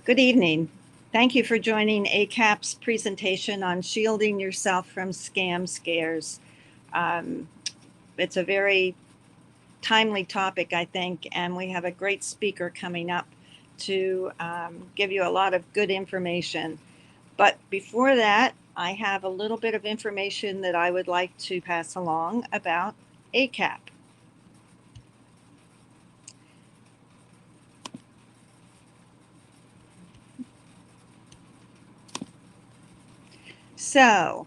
Good evening. Thank you for joining AARP's presentation on shielding yourself from scam scares. It's a very timely topic, I think, and we have a great speaker coming up to give you a lot of good information. But before that, I have a little bit of information that I would like to pass along about AARP. So,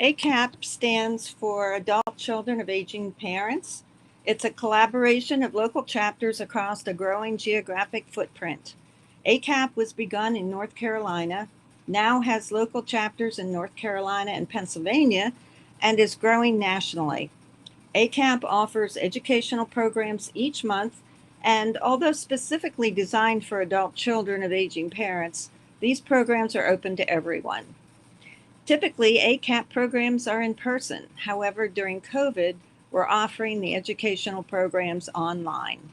AARP stands for Adult Children of Aging Parents. It's a collaboration of local chapters across a growing geographic footprint. AARP was begun in North Carolina, now has local chapters in North Carolina and Pennsylvania, and is growing nationally. AARP offers educational programs each month, and although specifically designed for adult children of aging parents, these programs are open to everyone. Typically, AARP programs are in person. However, during COVID, we're offering the educational programs online.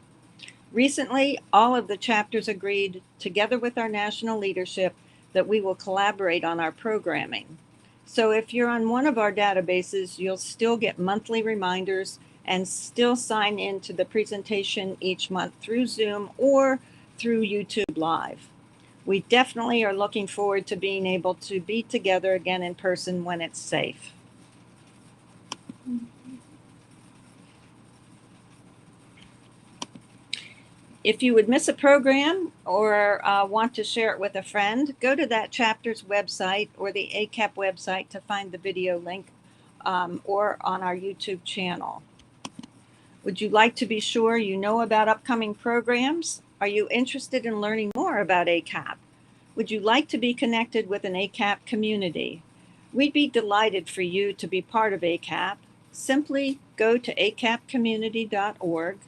Recently, all of the chapters agreed, together with our national leadership, that we will collaborate on our programming. So if you're on one of our databases, you'll still get monthly reminders and still sign in to the presentation each month through Zoom or through YouTube Live. We definitely are looking forward to being able to be together again in person when it's safe. If you would miss a program or want to share it with a friend, go to that chapter's website or the AARP website to find the video link or on our YouTube channel. Would you like to be sure you know about upcoming programs? Are you interested in learning more about AARP? Would you like to be connected with an AARP community? We'd be delighted for you to be part of AARP. Simply go to aarpcommunity.org.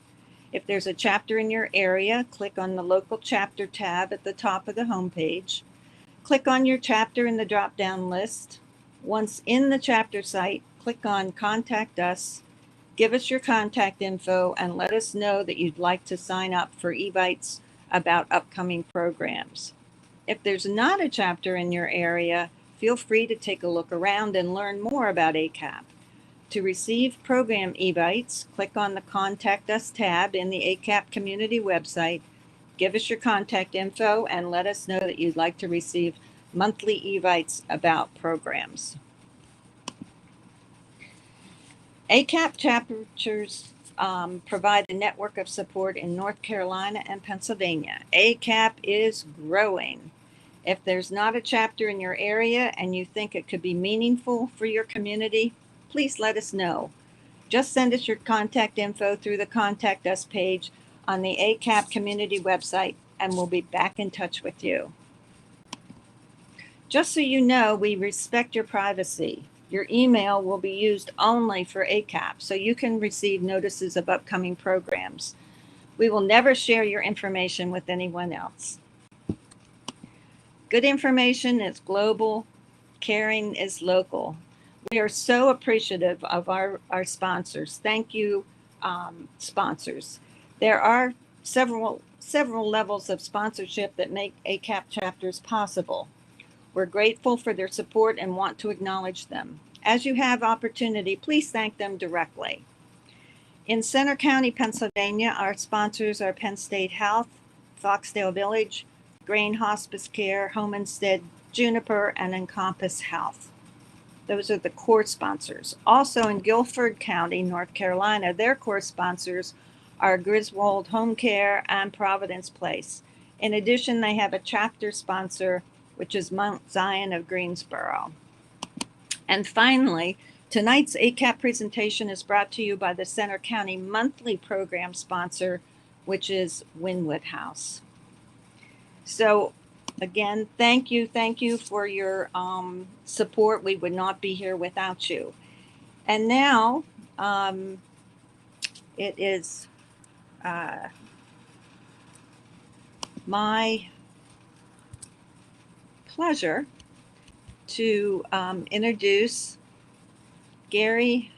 If there's a chapter in your area, click on the local chapter tab at the top of the homepage. Click on your chapter in the drop-down list. Once in the chapter site, click on Contact Us. Give us your contact info and let us know that you'd like to sign up for evites about upcoming programs. If there's not a chapter in your area, feel free to take a look around and learn more about AARP. To receive program evites, click on the Contact Us tab in the AARP community website, give us your contact info, and let us know that you'd like to receive monthly evites about programs. AARP chapters provide a network of support in North Carolina and Pennsylvania. AARP is growing. If there's not a chapter in your area and you think it could be meaningful for your community, please let us know. Just send us your contact info through the Contact Us page on the AARP community website, and we'll be back in touch with you. Just so you know, we respect your privacy. Your email will be used only for AARP, so you can receive notices of upcoming programs. We will never share your information with anyone else. Good information is global, caring is local. We are so appreciative of our sponsors. Thank you, sponsors. There are several levels of sponsorship that make AARP chapters possible. We're grateful for their support and want to acknowledge them. As you have opportunity, please thank them directly. In Center County, Pennsylvania, our sponsors are Penn State Health, Foxdale Village, Grain Hospice Care, Home Instead, Juniper, and Encompass Health. Those are the core sponsors. Also in Guilford County, North Carolina, their core sponsors are Griswold Home Care and Providence Place. In addition, they have a chapter sponsor, which is Mount Zion of Greensboro. And finally, tonight's AARP presentation is brought to you by the Center County monthly program sponsor, which is Wynwood House. So again, thank you for your support. We would not be here without you. And now it is my pleasure to introduce Gary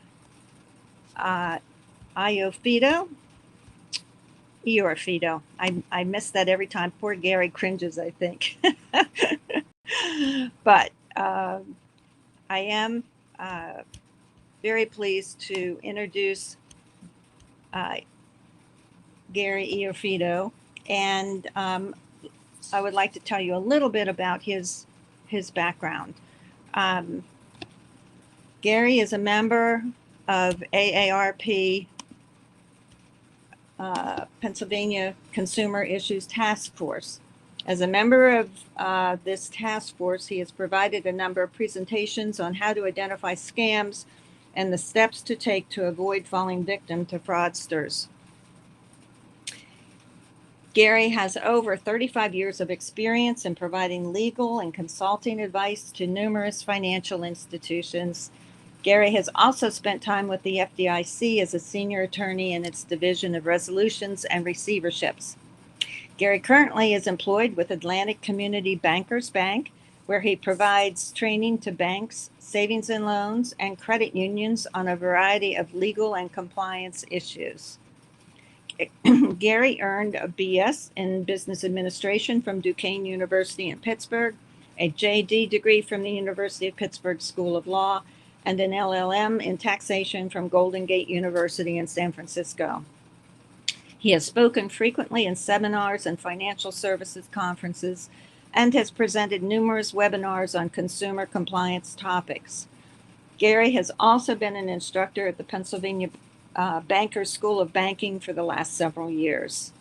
Iorfido. Iorfido. I miss that every time. Poor Gary cringes, I think. But I am very pleased to introduce Gary Iorfido, and I would like to tell you a little bit about his background. Gary is a member of AARP, Pennsylvania Consumer Issues Task Force. As a member of this task force, he has provided a number of presentations on how to identify scams and the steps to take to avoid falling victim to fraudsters. Gary has over 35 years of experience in providing legal and consulting advice to numerous financial institutions. Gary has also spent time with the FDIC as a senior attorney in its Division of Resolutions and Receiverships. Gary currently is employed with Atlantic Community Bankers Bank, where he provides training to banks, savings and loans, and credit unions on a variety of legal and compliance issues. Gary earned a BS in Business Administration from Duquesne University in Pittsburgh, a JD degree from the University of Pittsburgh School of Law, and an LLM in Taxation from Golden Gate University in San Francisco. He has spoken frequently in seminars and financial services conferences and has presented numerous webinars on consumer compliance topics. Gary has also been an instructor at the Pennsylvania Bankers School of Banking for the last several years.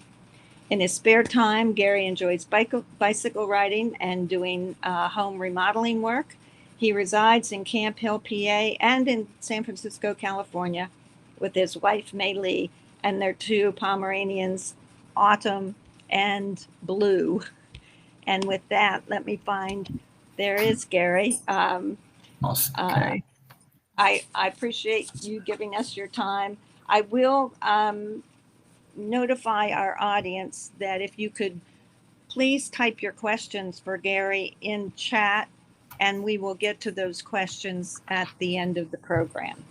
In his spare time, Gary enjoys bicycle riding and doing home remodeling work. He resides in Camp Hill, PA, and in San Francisco, California, with his wife, May Lee, and their two Pomeranians, Autumn and Blue. And with that, let me find, there is Gary. Okay. I appreciate you giving us your time. I will notify our audience that if you could please type your questions for Gary in chat, and we will get to those questions at the end of the program.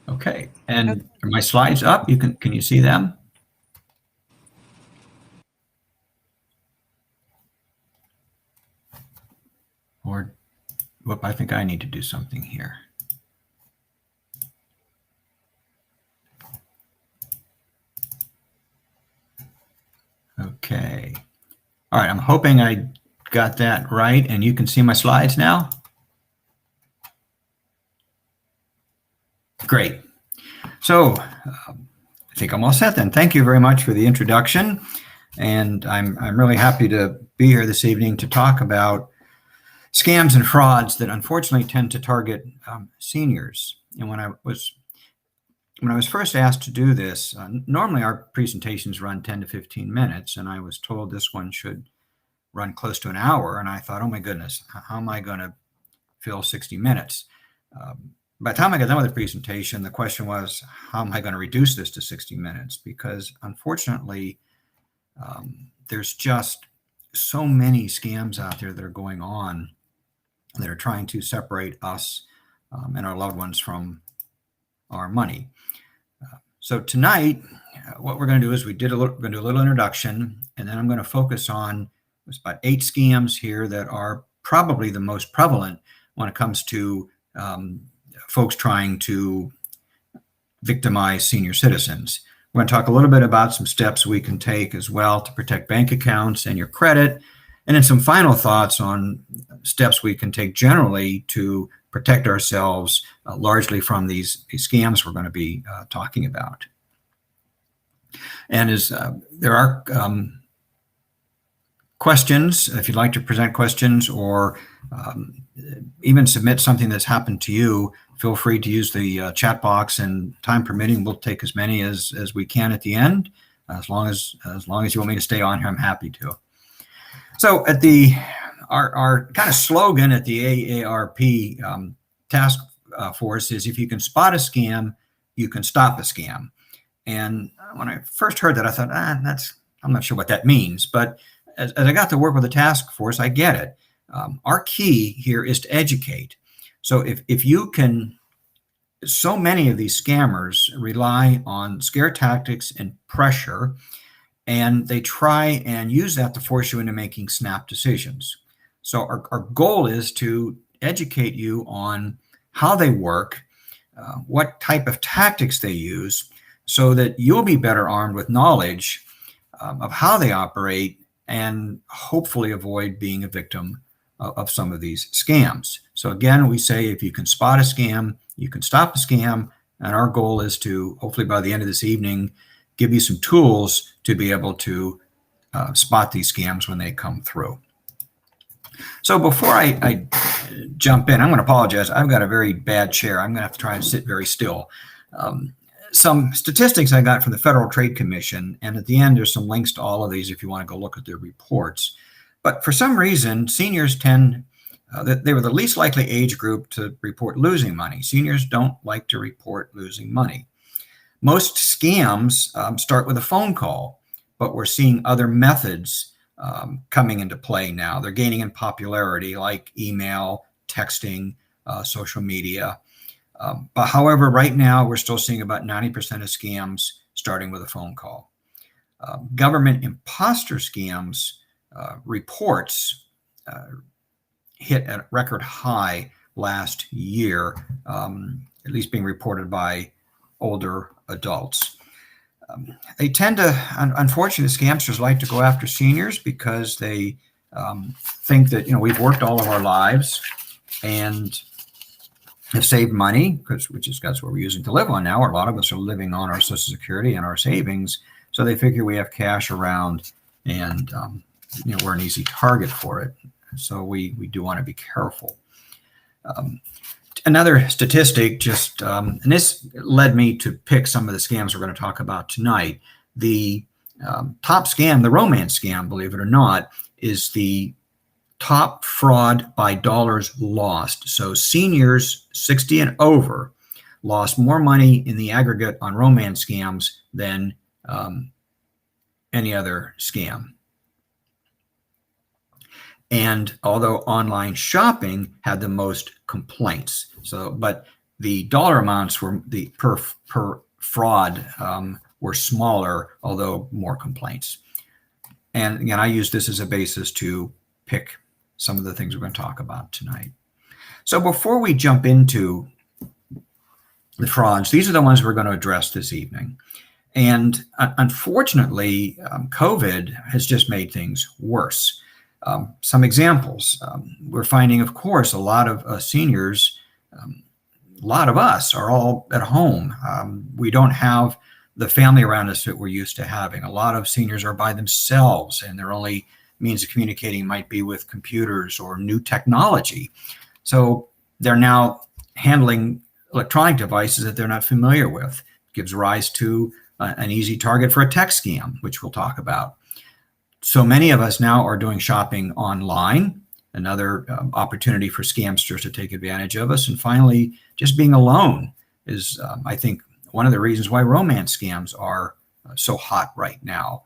Okay, and are my slides up? Can you see them? Or, whoop, I think I need to do something here. Okay. All right, I'm hoping I got that right, and you can see my slides now? Great. So I think I'm all set then. Thank you very much for the introduction. And I'm really happy to be here this evening to talk about scams and frauds that unfortunately tend to target seniors. And when I was first asked to do this, normally our presentations run 10 to 15 minutes, and I was told this one should run close to an hour. And I thought, oh my goodness, how am I going to fill 60 minutes? By the time I got done with the presentation, the question was, how am I going to reduce this to 60 minutes? Because unfortunately, there's just so many scams out there that are going on that are trying to separate us and our loved ones from our money. So tonight, what we're going to do is we're going to do a little introduction, and then I'm going to focus on there's about 8 scams here that are probably the most prevalent when it comes to folks trying to victimize senior citizens. We're going to talk a little bit about some steps we can take as well to protect bank accounts and your credit, and then some final thoughts on steps we can take generally to protect ourselves largely from these scams we're going to be talking about. And as there are questions, if you'd like to present questions or even submit something that's happened to you, feel free to use the chat box, and time permitting, we'll take as many as we can at the end. As long as you want me to stay on here, I'm happy to. So at our kind of slogan at the AARP task force is, if you can spot a scam, you can stop a scam. And when I first heard that, I thought, I'm not sure what that means. But as I got to work with the task force, I get it. Our key here is to educate. So if you can so many of these scammers rely on scare tactics and pressure, and they try and use that to force you into making snap decisions. So our goal is to educate you on how they work, what type of tactics they use, so that you'll be better armed with knowledge of how they operate and hopefully avoid being a victim of some of these scams. So again, we say if you can spot a scam, you can stop a scam. And our goal is to, hopefully by the end of this evening, give you some tools to be able to spot these scams when they come through. So before I jump in, I'm going to apologize. I've got a very bad chair. I'm going to have to try and sit very still. Some statistics I got from the Federal Trade Commission, and at the end there's some links to all of these if you want to go look at their reports. But for some reason, seniors tend, they were the least likely age group to report losing money. Seniors don't like to report losing money. Most scams start with a phone call, but we're seeing other methods coming into play now. They're gaining in popularity, like email, texting, social media. But however, right now, we're still seeing about 90% of scams starting with a phone call. Government imposter scams reports hit a record high last year, at least being reported by older adults. They tend to, unfortunately, scamsters like to go after seniors because they think that, we've worked all of our lives and have saved money, that's what we're using to live on now. A lot of us are living on our Social Security and our savings. So they figure we have cash around and, we're an easy target for it. So we do want to be careful. Another statistic and this led me to pick some of the scams we're going to talk about tonight. The top scam, the romance scam, believe it or not, is the top fraud by dollars lost. So seniors 60 and over lost more money in the aggregate on romance scams than any other scam. And although online shopping had the most complaints, but the dollar amounts were per fraud were smaller, although more complaints. And again, I use this as a basis to pick some of the things we're going to talk about tonight. So before we jump into the frauds, these are the ones we're going to address this evening. And unfortunately, COVID has just made things worse. Some examples, we're finding, of course, a lot of seniors, a lot of us are all at home. We don't have the family around us that we're used to having. A lot of seniors are by themselves, and their only means of communicating might be with computers or new technology. So they're now handling electronic devices that they're not familiar with. It gives rise to an easy target for a text scam, which we'll talk about. So many of us now are doing shopping online, another opportunity for scamsters to take advantage of us. And finally, just being alone is, I think, one of the reasons why romance scams are so hot right now.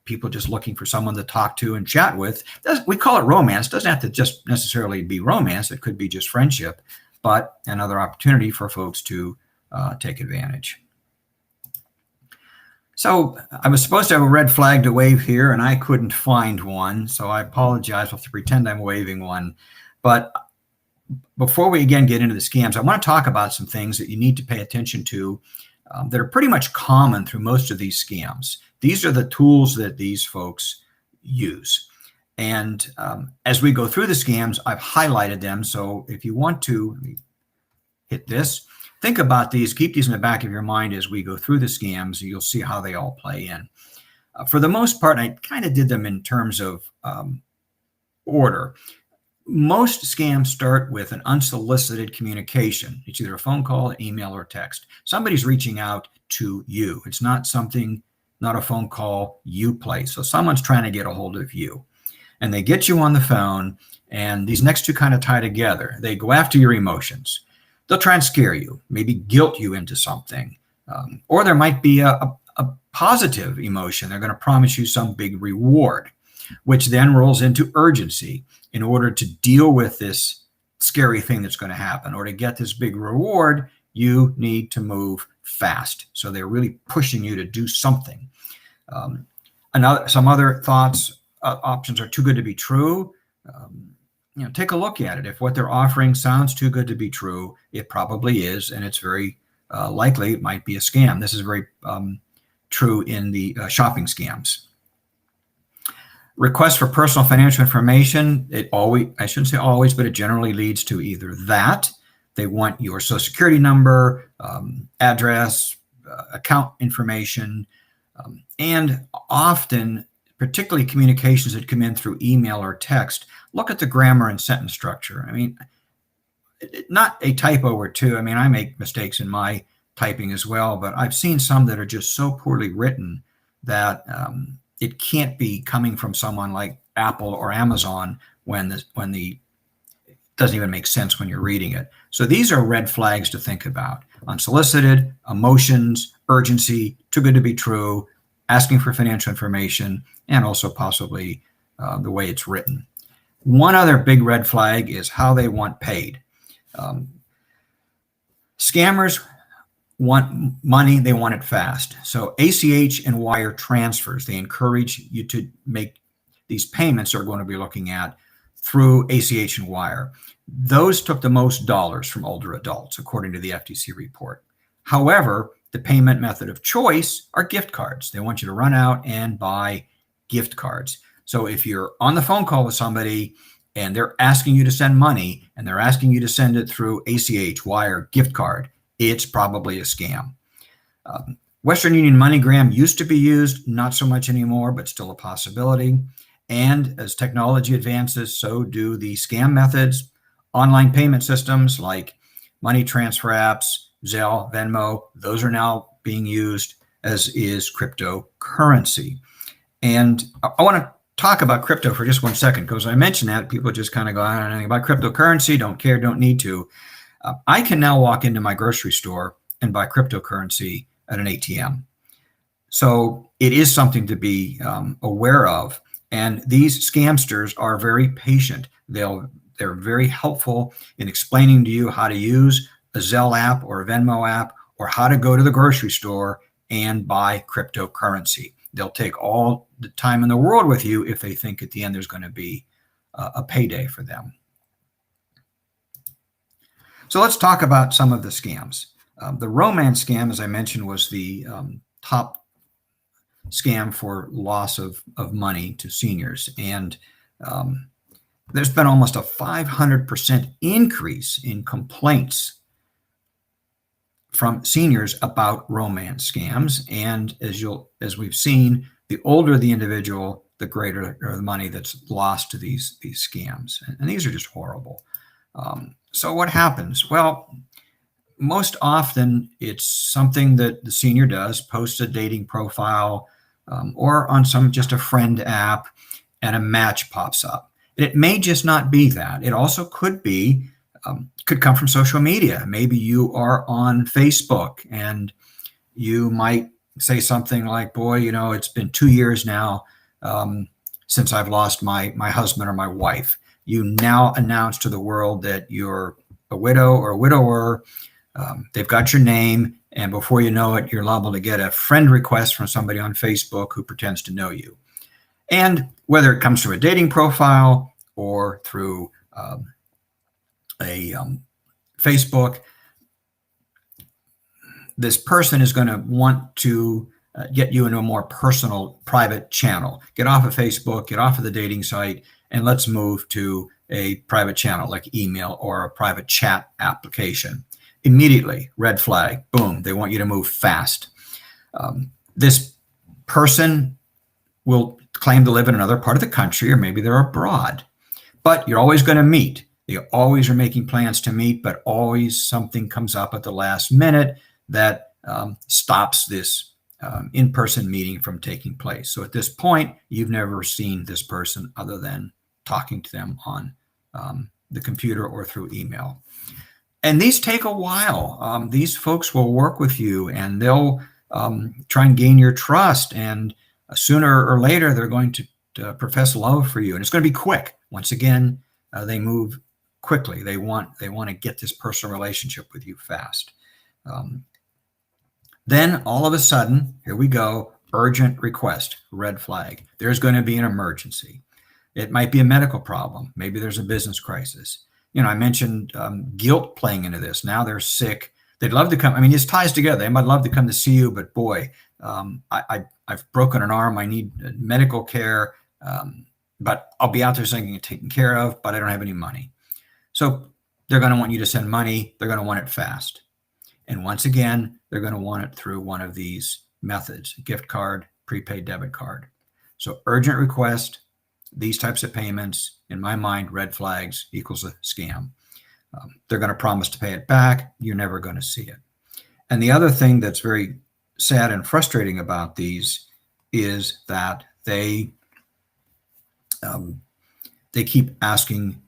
People just looking for someone to talk to and chat with. We call it romance. It doesn't have to just necessarily be romance. It could be just friendship, but another opportunity for folks to take advantage. So I was supposed to have a red flag to wave here, and I couldn't find one. So I apologize. I'll have to pretend I'm waving one. But before we again get into the scams, I want to talk about some things that you need to pay attention to that are pretty much common through most of these scams. These are the tools that these folks use. And as we go through the scams, I've highlighted them. So if you want to, let me hit this. Think about these, keep these in the back of your mind as we go through the scams. You'll see how they all play in. For the most part, I kind of did them in terms of order. Most scams start with an unsolicited communication. It's either a phone call, an email, or text. Somebody's reaching out to you. It's not a phone call you place. So someone's trying to get a hold of you. And they get you on the phone, and these next two kind of tie together. They go after your emotions. They'll try and scare you, maybe guilt you into something. Or there might be a positive emotion. They're going to promise you some big reward, which then rolls into urgency. In order to deal with this scary thing that's going to happen or to get this big reward, You need to move fast. So they're really pushing you to do something. Some other thoughts, options are too good to be true. Take a look at it. If what they're offering sounds too good to be true, it probably is, and it's very likely it might be a scam. This is very true in the shopping scams. Requests for personal financial information, I shouldn't say always, but it generally leads to either that. They want your social security number, address, account information, and often, particularly communications that come in through email or text, look at the grammar and sentence structure. I mean, not a typo or two. I mean, I make mistakes in my typing as well, but I've seen some that are just so poorly written that it can't be coming from someone like Apple or Amazon when it doesn't even make sense when you're reading it. So these are red flags to think about. Unsolicited, emotions, urgency, too good to be true, asking for financial information, and also possibly the way it's written. One other big red flag is how they want paid. Scammers want money, they want it fast. So ACH and wire transfers, they encourage you to make these payments they're going to be looking at through ACH and wire. Those took the most dollars from older adults, according to the FTC report. However, the payment method of choice are gift cards. They want you to run out and buy gift cards. So if you're on the phone call with somebody and they're asking you to send money and they're asking you to send it through ACH, wire, gift card, it's probably a scam. Western Union MoneyGram used to be used, not so much anymore, but still a possibility. And as technology advances, so do the scam methods. Online payment systems like money transfer apps, Zelle, Venmo, those are now being used, as is cryptocurrency. And I want to talk about crypto for just 1 second, because I mentioned that people just kind of go, I don't know anything about cryptocurrency, don't care, don't need to. I can now walk into my grocery store and buy cryptocurrency at an ATM. So it is something to be aware of. And these scamsters are very patient. They're very helpful in explaining to you how to use a Zelle app or a Venmo app, or how to go to the grocery store and buy cryptocurrency. They'll take all the time in the world with you if they think at the end there's going to be a payday for them. So let's talk about some of the scams. The romance scam, as I mentioned, was the top scam for loss of money to seniors. And there's been almost a 500% increase in complaints from seniors about romance scams. And as we've seen, the older the individual, the greater the money that's lost to these scams. And these are just horrible. So what happens? Well, most often it's something that the senior does, posts a dating profile or on just a friend app, and a match pops up. And it may just not be that. It also could come from social media. Maybe you are on Facebook and you might say something like, boy, it's been 2 years now since I've lost my husband or my wife. You now announce to the world that you're a widow or a widower. They've got your name, and before you know it, you're liable to get a friend request from somebody on Facebook who pretends to know you. And whether it comes through a dating profile or through Facebook, this person is going to want to get you into a more personal, private channel. Get off of Facebook, get off of the dating site, and let's move to a private channel like email or a private chat application. Immediately, red flag, boom, they want you to move fast. This person will claim to live in another part of the country, or maybe they're abroad, but you're always going to meet. They always are making plans to meet, but always something comes up at the last minute that stops this in-person meeting from taking place. So at this point, you've never seen this person other than talking to them on the computer or through email. And these take a while. These folks will work with you and they'll try and gain your trust. And sooner or later, they're going to profess love for you. And it's going to be quick. Once again, they move quickly. They want to get this personal relationship with you fast. Um, then all of a sudden, here we go, urgent request, red flag. There's going to be an emergency. It might be a medical problem. Maybe there's a business crisis. I mentioned guilt playing into this. Now they're sick. They'd love to come. I mean, this ties together. They might love to come to see you, but boy, I've broken an arm. I need medical care, but I'll be out there saying get taken care of, but I don't have any money. So they're going to want you to send money. They're going to want it fast. And once again, they're going to want it through one of these methods, gift card, prepaid debit card. So urgent request, these types of payments, in my mind, red flags equals a scam. They're going to promise to pay it back. You're never going to see it. And the other thing that's very sad and frustrating about these is that they keep asking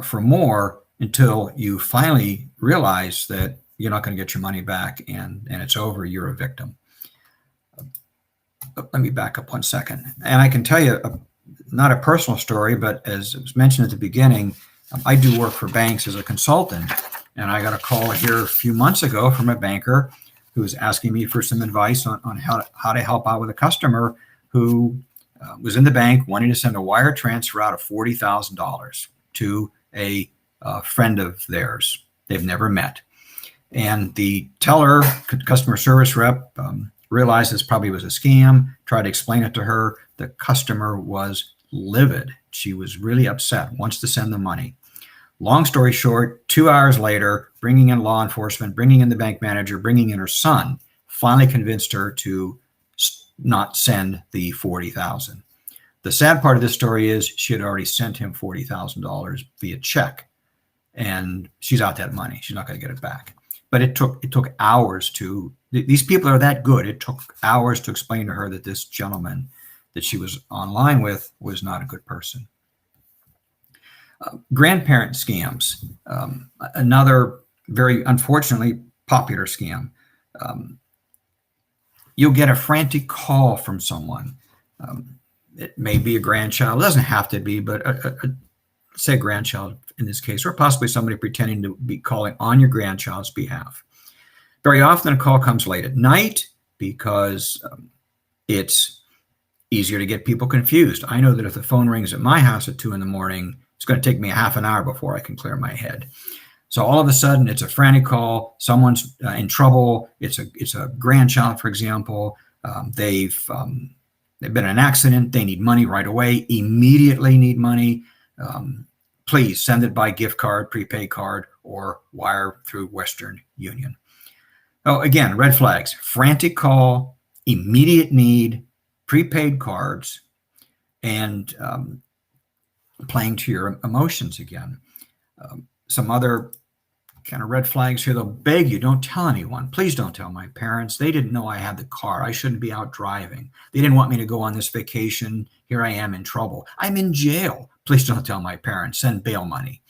for more until you finally realize that you're not going to get your money back and it's over. You're a victim. Let me back up 1 second. And I can tell you, not a personal story, but as it was mentioned at the beginning, I do work for banks as a consultant. And I got a call here a few months ago from a banker who was asking me for some advice on how to help out with a customer who was in the bank wanting to send a wire transfer out of $40,000 to a friend of theirs they've never met. And the teller, customer service rep, realized this probably was a scam, tried to explain it to her. The customer was livid. She was really upset, wants to send the money. Long story short, 2 hours later, bringing in law enforcement, bringing in the bank manager, bringing in her son, finally convinced her to not send the $40,000. The sad part of this story is she had already sent him $40,000 via check, and she's out that money. She's not going to get it back. But it took hours to. These people are that good. It took hours to explain to her that this gentleman that she was online with was not a good person. Grandparent scams, another very unfortunately popular scam. You'll get a frantic call from someone. It may be a grandchild. It doesn't have to be, but say a grandchild in this case, or possibly somebody pretending to be calling on your grandchild's behalf. Very often a call comes late at night because it's easier to get people confused. I know that if the phone rings at my house at 2 a.m, it's going to take me a half an hour before I can clear my head. So all of a sudden it's a frantic call. Someone's in trouble. It's a grandchild, for example. They've been in an accident. They need money right away, immediately need money. Please send it by gift card, prepaid card, or wire through Western Union. Oh, again, red flags, frantic call, immediate need, prepaid cards, and playing to your emotions again. Some other kind of red flags here. They'll beg you, don't tell anyone. Please don't tell my parents. They didn't know I had the car. I shouldn't be out driving. They didn't want me to go on this vacation. Here I am in trouble. I'm in jail. Please don't tell my parents. Send bail money.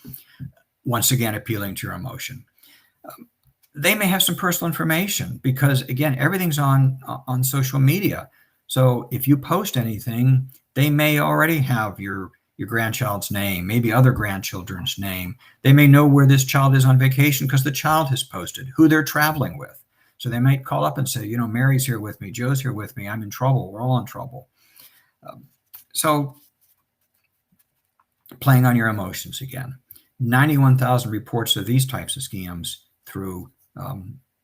Once again, appealing to your emotion. They may have some personal information because, again, everything's on social media. So if you post anything, they may already have your grandchild's name, maybe other grandchildren's name. They may know where this child is on vacation because the child has posted, who they're traveling with. So they might call up and say, Mary's here with me, Joe's here with me, I'm in trouble, we're all in trouble. So playing on your emotions again. 91,000 reports of these types of scams through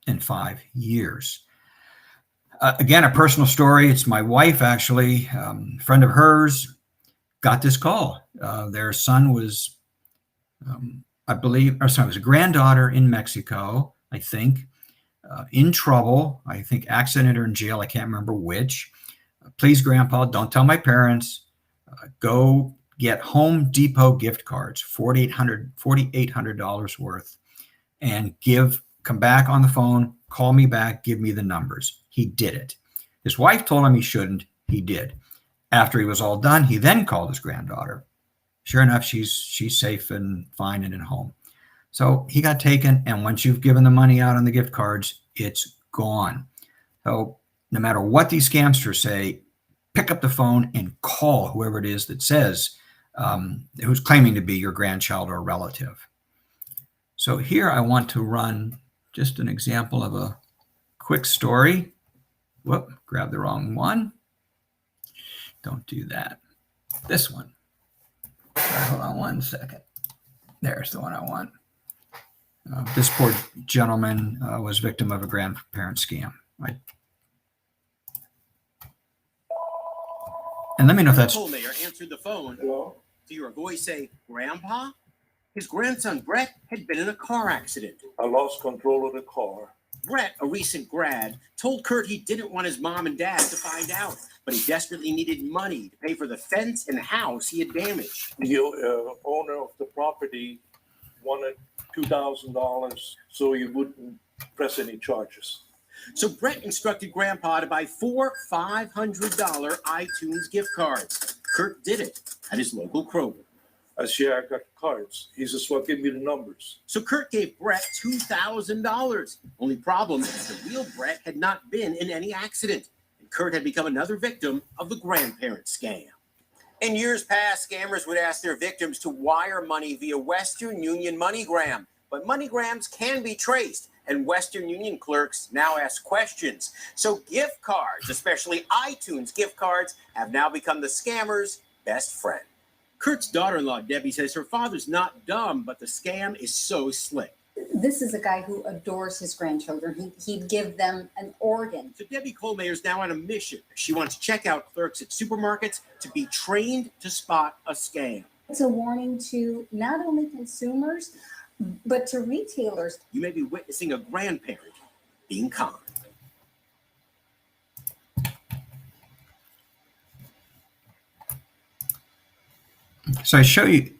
in 5 years. Again, a personal story. It's my wife, actually, a friend of hers, got this call. Their son was, it was a granddaughter in Mexico, I think, in trouble. I think accident or in jail. I can't remember which. Please, Grandpa, don't tell my parents. Go get Home Depot gift cards, $4,800 worth, and come back on the phone, call me back, give me the numbers. He did it. His wife told him he shouldn't. He did. After he was all done, he then called his granddaughter. Sure enough, she's safe and fine and at home. So he got taken, and once you've given the money out on the gift cards, it's gone. So no matter what these scamsters say, pick up the phone and call whoever it is that says, who's claiming to be your grandchild or relative. So here I want to run just an example of a quick story. Whoop, grab the wrong one. Don't do that. This one. Hold on one second. There's the one I want. This poor gentleman was victim of a grandparent scam. Right? And let me know if that's... The mayor answered the phone. Hello? To your voice say, Grandpa? His grandson, Brett, had been in a car accident. I lost control of the car. Brett, a recent grad, told Kurt he didn't want his mom and dad to find out, but he desperately needed money to pay for the fence and house he had damaged. The owner of the property wanted $2,000 so he wouldn't press any charges. So Brett instructed Grandpa to buy 4 $500 iTunes gift cards. Kurt did it at his local Kroger. I said, I got cards. He says, well, give me the numbers. So Kurt gave Brett $2,000. Only problem is the real Brett had not been in any accident, and Kurt had become another victim of the grandparent scam. In years past, scammers would ask their victims to wire money via Western Union MoneyGram, but MoneyGrams can be traced, and Western Union clerks now ask questions. So gift cards, especially iTunes gift cards, have now become the scammer's best friend. Kurt's daughter-in-law, Debbie, says her father's not dumb, but the scam is so slick. This is a guy who adores his grandchildren. He'd give them an organ. So Debbie Kohlmeyer's now on a mission. She wants checkout clerks at supermarkets to be trained to spot a scam. It's a warning to not only consumers, but to retailers. You may be witnessing a grandparent being conned. So I show you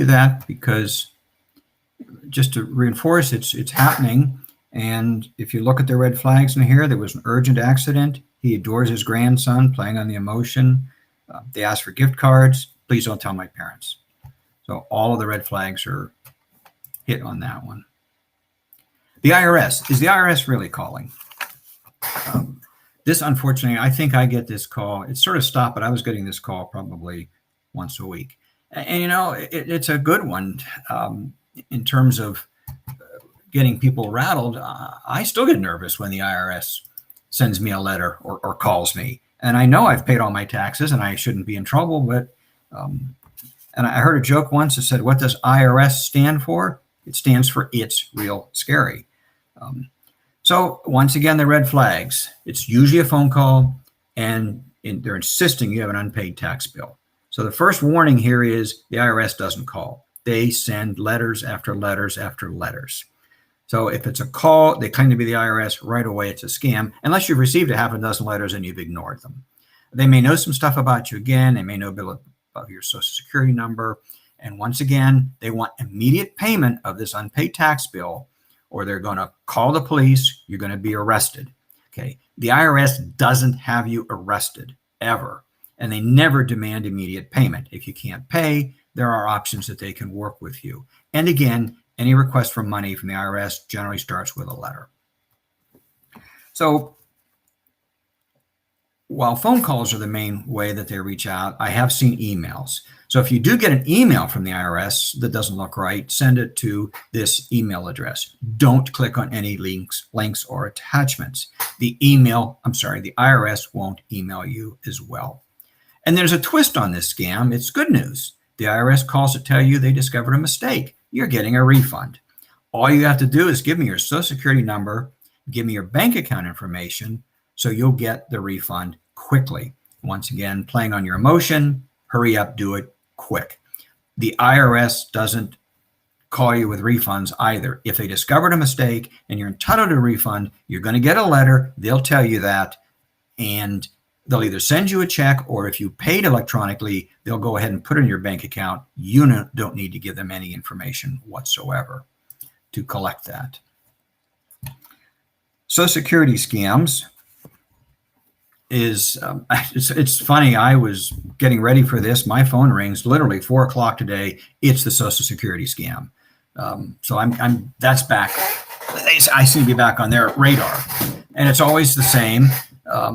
that because just to reinforce it's happening. And if you look at the red flags in here, there was an urgent accident. He adores his grandson, playing on the emotion. They asked for gift cards. Please don't tell my parents. So all of the red flags are hit on that one. The IRS. Is the IRS really calling? This, unfortunately, I think I get this call. It sort of stopped, but I was getting this call probably once a week. And you know, it's a good one in terms of getting people rattled. I still get nervous when the IRS sends me a letter or calls me. And I know I've paid all my taxes and I shouldn't be in trouble, but and I heard a joke once that said, what does IRS stand for? It stands for It's Real Scary. So once again, the red flags. It's usually a phone call, and they're insisting you have an unpaid tax bill. So the first warning here is the IRS doesn't call. They send letters after letters after letters. So if it's a call, they claim to be the IRS, right away it's a scam, unless you've received a half a dozen letters and you've ignored them. They may know some stuff about you again. They may know a bit about your social security number. And once again, they want immediate payment of this unpaid tax bill, or they're going to call the police. You're going to be arrested. Okay. The IRS doesn't have you arrested ever, and they never demand immediate payment. If you can't pay, there are options that they can work with you. And again, any request for money from the IRS generally starts with a letter. So while phone calls are the main way that they reach out, I have seen emails. So if you do get an email from the IRS that doesn't look right, send it to this email address. Don't click on any links or attachments. The IRS won't email you as well. And there's a twist on this scam. It's good news. The IRS calls to tell you they discovered a mistake. You're getting a refund. All you have to do is give me your social security number, give me your bank account information, so you'll get the refund quickly. Once again, playing on your emotion, hurry up, do it quick. The IRS doesn't call you with refunds either. If they discovered a mistake and you're entitled to a refund, you're going to get a letter. They'll tell you that, and they'll either send you a check, or if you paid electronically, they'll go ahead and put it in your bank account. You don't need to give them any information whatsoever to collect that. Social Security scams is, it's funny. I was getting ready for this. My phone rings literally 4 o'clock today. It's the Social Security scam. So that's back. I seem to be back on their radar, and it's always the same.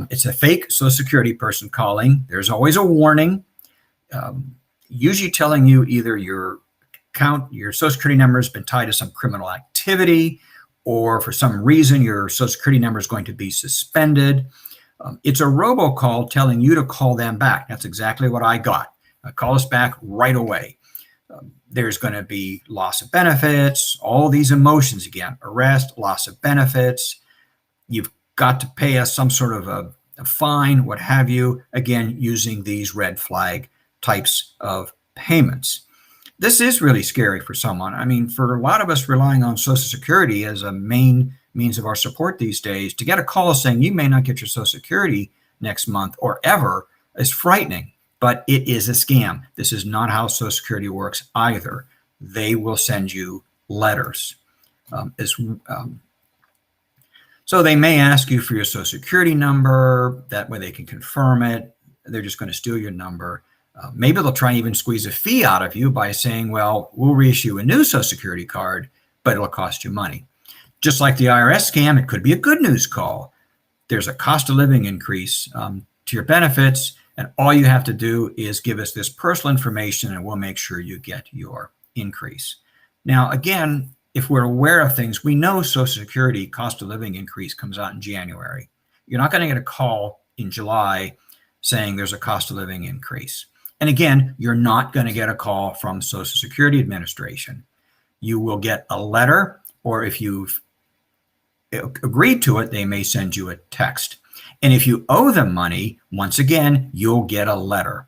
It's a fake Social Security person calling. There's always a warning, usually telling you either your your Social Security number has been tied to some criminal activity, or for some reason your Social Security number is going to be suspended. It's a robocall telling you to call them back. That's exactly what I got. Call us back right away. There's going to be loss of benefits, all these emotions again, arrest, loss of benefits. You've got to pay us some sort of a fine, what have you, again, using these red flag types of payments. This is really scary for someone. I mean, for a lot of us relying on Social Security as a main means of our support these days, to get a call saying you may not get your Social Security next month or ever is frightening, but it is a scam. This is not how Social Security works either. They will send you letters. So they may ask you for your Social Security number. That way they can confirm it. They're just going to steal your number. Maybe they'll try and even squeeze a fee out of you by saying, well, we'll reissue a new Social Security card, but it'll cost you money. Just like the IRS scam, it could be a good news call. There's a cost of living increase to your benefits, and all you have to do is give us this personal information and we'll make sure you get your increase. Now, again, if we're aware of things, we know Social Security cost of living increase comes out in January. You're not going to get a call in July saying there's a cost of living increase. And again, you're not going to get a call from Social Security Administration. You will get a letter, or if you've agreed to it, they may send you a text. And if you owe them money, once again, you'll get a letter.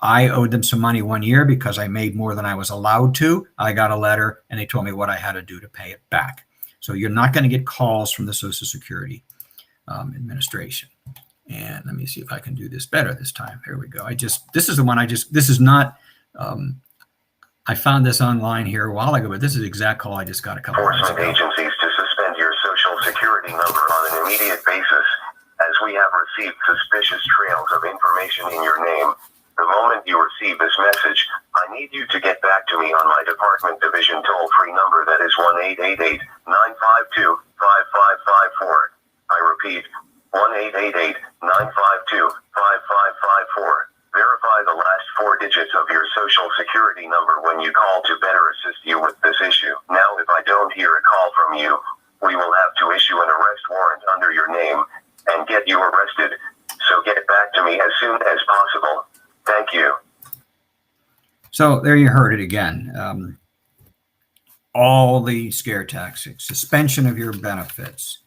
I owed them some money one year because I made more than I was allowed to. I got a letter and they told me what I had to do to pay it back. So you're not going to get calls from the Social Security Administration. And let me see if I can do this better this time. Here we go. This is the one this is not, I found this online here a while ago, but this is the exact call I just got a couple of minutes ago. Agencies to suspend your Social Security number on an immediate basis, as we have received suspicious trails of information in your name. The moment you receive this message, I need you to get back to me on my department division toll-free number that is 1-888-952-5554. I repeat, 1-888-952-5554. Verify the last 4 digits of your Social Security number when you call to better assist you with this issue. Now, if I don't hear a call from you, we will have to issue an arrest warrant under your name and get you arrested. So get back to me as soon as possible. Thank you. So there you heard it again. All the scare tactics, suspension of your benefits,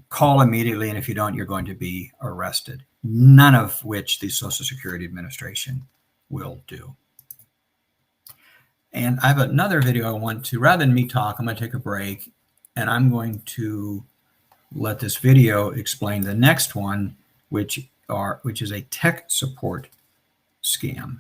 call immediately, and if you don't, you're going to be arrested. None of which the Social Security Administration will do. And I have another video I want to, rather than me talk, I'm going to take a break, and I'm going to let this video explain the next one, which is a tech support scam.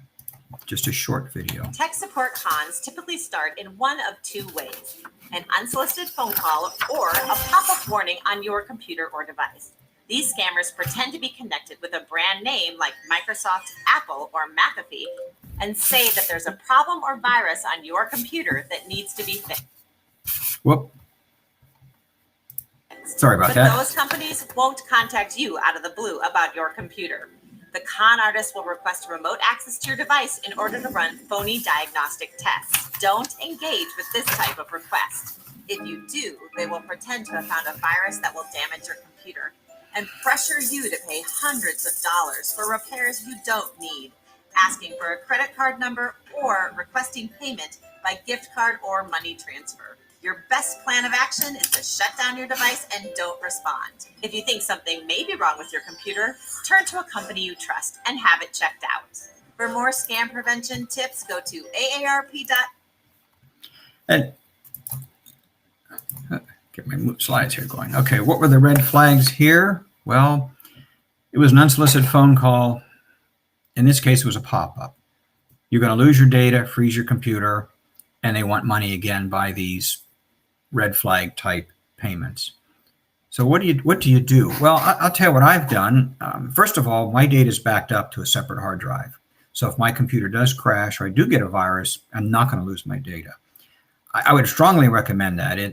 Just a short video. Tech support cons typically start in one of 2 ways: an unsolicited phone call or a pop-up warning on your computer or device. These scammers pretend to be connected with a brand name like Microsoft, Apple, or McAfee and say that there's a problem or virus on your computer that needs to be fixed. Whoop. Sorry about that. But those companies won't contact you out of the blue about your computer. The con artist will request remote access to your device in order to run phony diagnostic tests. Don't engage with this type of request. If you do, they will pretend to have found a virus that will damage your computer and pressure you to pay hundreds of dollars for repairs you don't need, asking for a credit card number or requesting payment by gift card or money transfer. Your best plan of action is to shut down your device and don't respond. If you think something may be wrong with your computer, turn to a company you trust and have it checked out. For more scam prevention tips, go to AARP. And get my slides here going. Okay, what were the red flags here? Well, it was an unsolicited phone call. In this case, it was a pop-up. You're going to lose your data, freeze your computer, and they want money again by these red flag type payments. So what do you do? Well, I'll tell you what I've done. First of all, my data is backed up to a separate hard drive. So if my computer does crash or I do get a virus, I'm not going to lose my data. I would strongly recommend that. I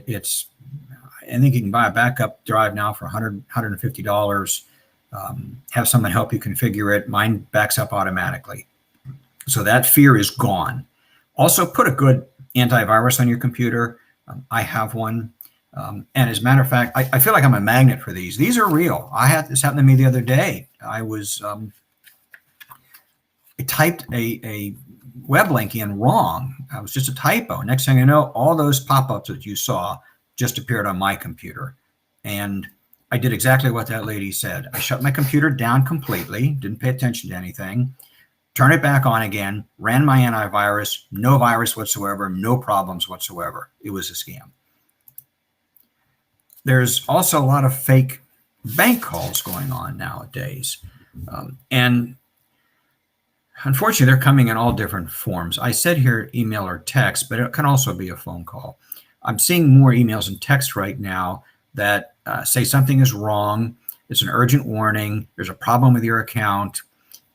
think you can buy a backup drive now for $100, $150. Have someone help you configure it. Mine backs up automatically. So that fear is gone. Also, put a good antivirus on your computer. I have one. And as a matter of fact, I feel like I'm a magnet for these. These are real. I had this happen to me the other day. I typed a web link in wrong. It was just a typo. Next thing you know, all those pop-ups that you saw just appeared on my computer. And I did exactly what that lady said. I shut my computer down completely, didn't pay attention to anything, turned it back on again, ran my antivirus, no virus whatsoever, no problems whatsoever. It was a scam. There's also a lot of fake bank calls going on nowadays. And unfortunately, they're coming in all different forms. I said here email or text, but it can also be a phone call. I'm seeing more emails and text right now that say something is wrong. It's an urgent warning. There's a problem with your account.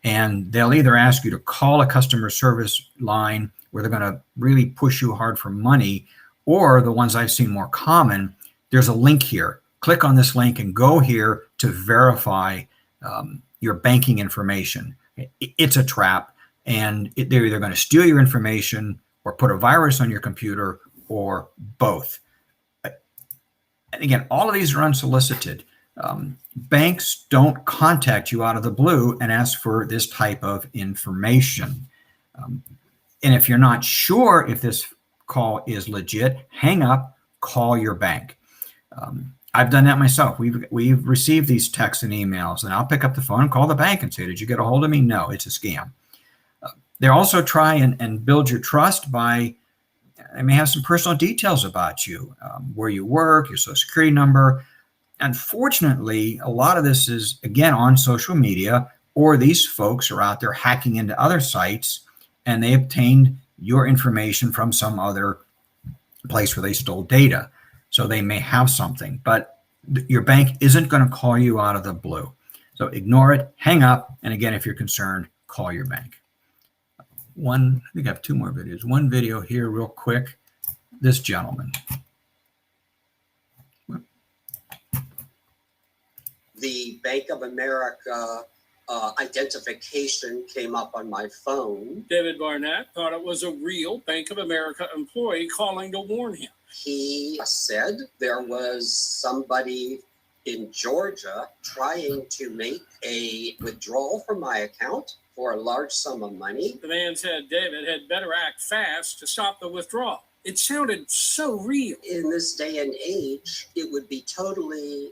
And they'll either ask you to call a customer service line where they're going to really push you hard for money, or the ones I've seen more common, there's a link here. Click on this link and go here to verify your banking information. It's a trap, and they're either going to steal your information or put a virus on your computer or both. And again, all of these are unsolicited. Banks don't contact you out of the blue and ask for this type of information. And if you're not sure if this call is legit, hang up, call your bank. I've done that myself. We've received these texts and emails, and I'll pick up the phone and call the bank and say, did you get a hold of me? No, it's a scam. They also try and build your trust by, they may have some personal details about you, where you work, your social security number. Unfortunately, a lot of this is, again, on social media, or these folks are out there hacking into other sites, and they obtained your information from some other place where they stole data. So they may have something, but your bank isn't going to call you out of the blue. So ignore it, hang up, and again, if you're concerned, call your bank. I think I have two more videos. One video here real quick. This gentleman. The Bank of America identification came up on my phone. David Barnett thought it was a real Bank of America employee calling to warn him. He said there was somebody in Georgia trying to make a withdrawal from my account for a large sum of money. The man said David had better act fast to stop the withdrawal. It sounded so real. In this day and age, it would be totally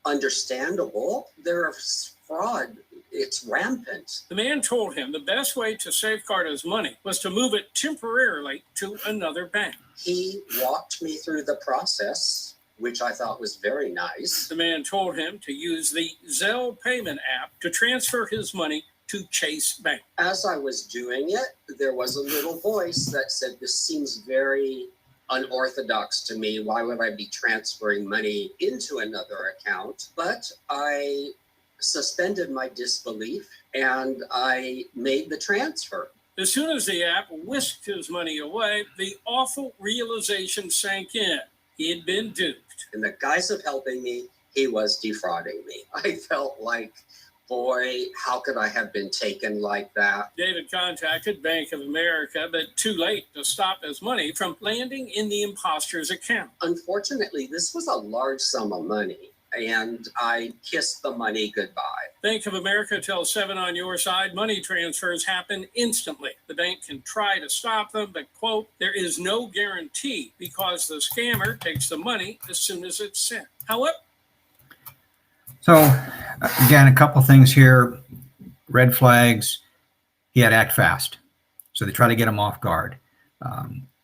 understandable. There's fraud. It's rampant. The man told him the best way to safeguard his money was to move it temporarily to another bank. He walked me through the process, which I thought was very nice. The man told him to use the Zelle payment app to transfer his money to Chase Bank. As I was doing it, there was a little voice that said, this seems very unorthodox to me. Why would I be transferring money into another account? But I suspended my disbelief and I made the transfer. As soon as the app whisked his money away, the awful realization sank in. He had been duped. In the guise of helping me, he was defrauding me. I felt like, boy, how could I have been taken like that? David contacted Bank of America, but too late to stop his money from landing in the imposter's account. Unfortunately, this was a large sum of money, and I kissed the money goodbye. Bank of America tells 7 on your side money transfers happen instantly. The bank can try to stop them, but, quote, there is no guarantee because the scammer takes the money as soon as it's sent. However, so again, a couple things here, red flags. He had to act fast. So they try to get him off guard.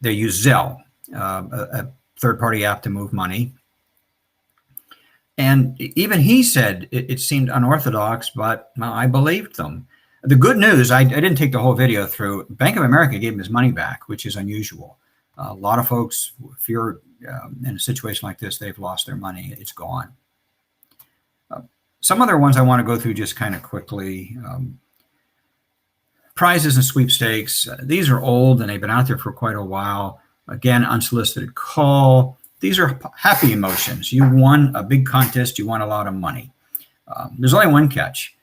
They use Zelle, a third-party app to move money. And even he said it seemed unorthodox, but I believed them. The good news, I didn't take the whole video through. Bank of America gave him his money back, which is unusual. A lot of folks, if you're in a situation like this, they've lost their money. It's gone. Some other ones I want to go through just kind of quickly. Prizes and sweepstakes. These are old and they've been out there for quite a while. Again, unsolicited call. These are happy emotions. You won a big contest. You won a lot of money. There's only one catch.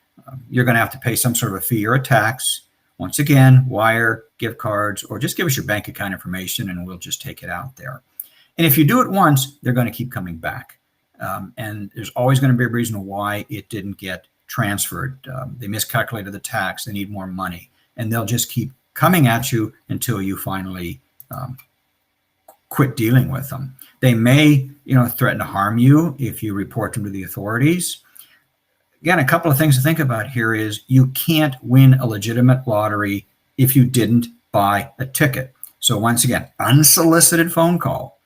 You're going to have to pay some sort of a fee or a tax, Once again, wire, gift cards, or just give us your bank account information and we'll just take it out there. And if you do it once, they're going to keep coming back. And there's always going to be a reason why it didn't get transferred. They miscalculated the tax. They need more money. And they'll just keep coming at you until you finally quit dealing with them. They may, threaten to harm you if you report them to the authorities. Again, a couple of things to think about here is you can't win a legitimate lottery if you didn't buy a ticket. So once again, unsolicited phone call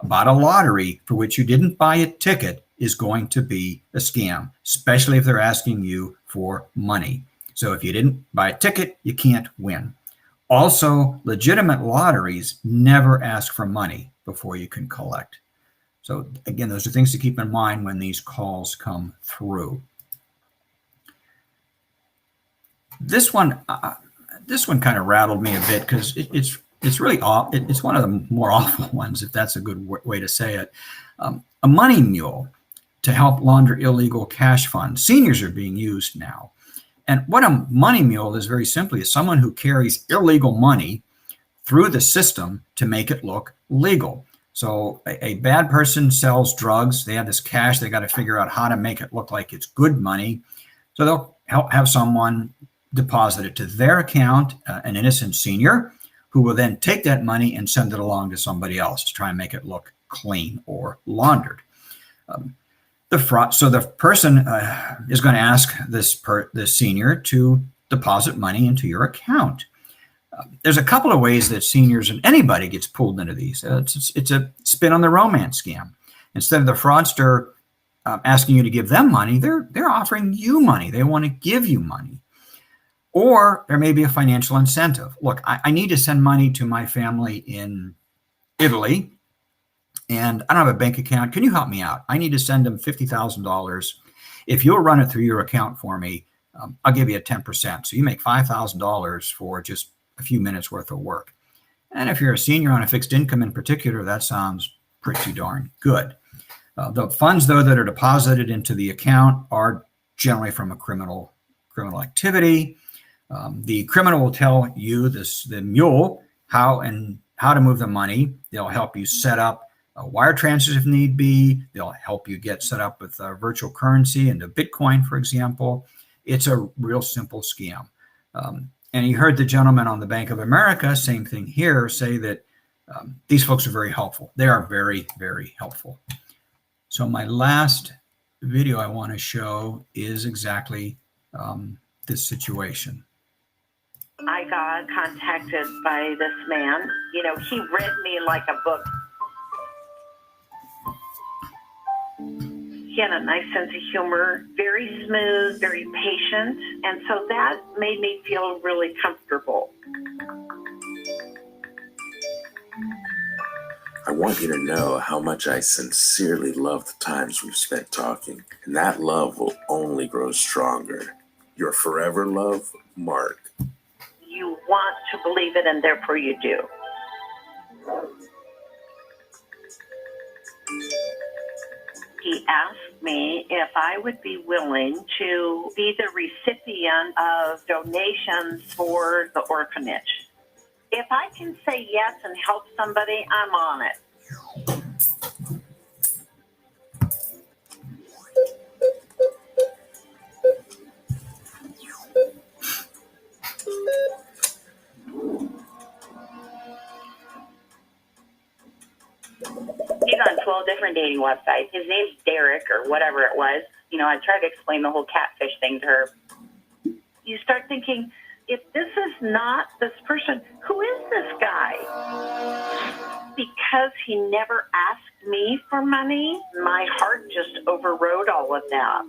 about a lottery for which you didn't buy a ticket is going to be a scam, especially if they're asking you for money. So if you didn't buy a ticket, you can't win. Also, legitimate lotteries never ask for money before you can collect. So again, those are things to keep in mind when these calls come through. This one kind of rattled me a bit because it's really off. It's one of the more awful ones, if that's a good way to say it. A money mule to help launder illegal cash funds. Seniors are being used now. And what a money mule is very simply is someone who carries illegal money through the system to make it look legal. So a bad person sells drugs. They have this cash. They got to figure out how to make it look like it's good money. So they'll have someone deposit it to their account, an innocent senior, who will then take that money and send it along to somebody else to try and make it look clean or laundered. So the person is going to ask this senior to deposit money into your account. There's a couple of ways that seniors and anybody gets pulled into these. It's a spin on the romance scam. Instead of the fraudster asking you to give them money, they're offering you money. They want to give you money. Or there may be a financial incentive. Look, I need to send money to my family in Italy, and I don't have a bank account. Can you help me out? I need to send them $50,000. If you'll run it through your account for me, I'll give you a 10%. So you make $5,000 for just a few minutes worth of work. And if you're a senior on a fixed income in particular, that sounds pretty darn good. The funds, though, that are deposited into the account are generally from a criminal activity. The criminal will tell you, the mule, how to move the money. They'll help you set up wire transfers if need be. They'll help you get set up with virtual currency into Bitcoin, for example. It's a real simple scam. And you heard the gentleman on the Bank of America, same thing here, say that these folks are very helpful. They are very, very helpful. So my last video I want to show is exactly this situation. I got contacted by this man. He read me like a book. He had a nice sense of humor, very smooth, very patient. And so that made me feel really comfortable. I want you to know how much I sincerely love the times we've spent talking. And that love will only grow stronger. Your forever love, Mark. You want to believe it, and therefore you do. He asked me if I would be willing to be the recipient of donations for the orphanage. If I can say yes and help somebody, I'm on it. He's on 12 different dating websites. His name's Derek or whatever it was. I tried to explain the whole catfish thing to her. You start thinking, if this is not this person, who is this guy? Because he never asked me for money, my heart just overrode all of that.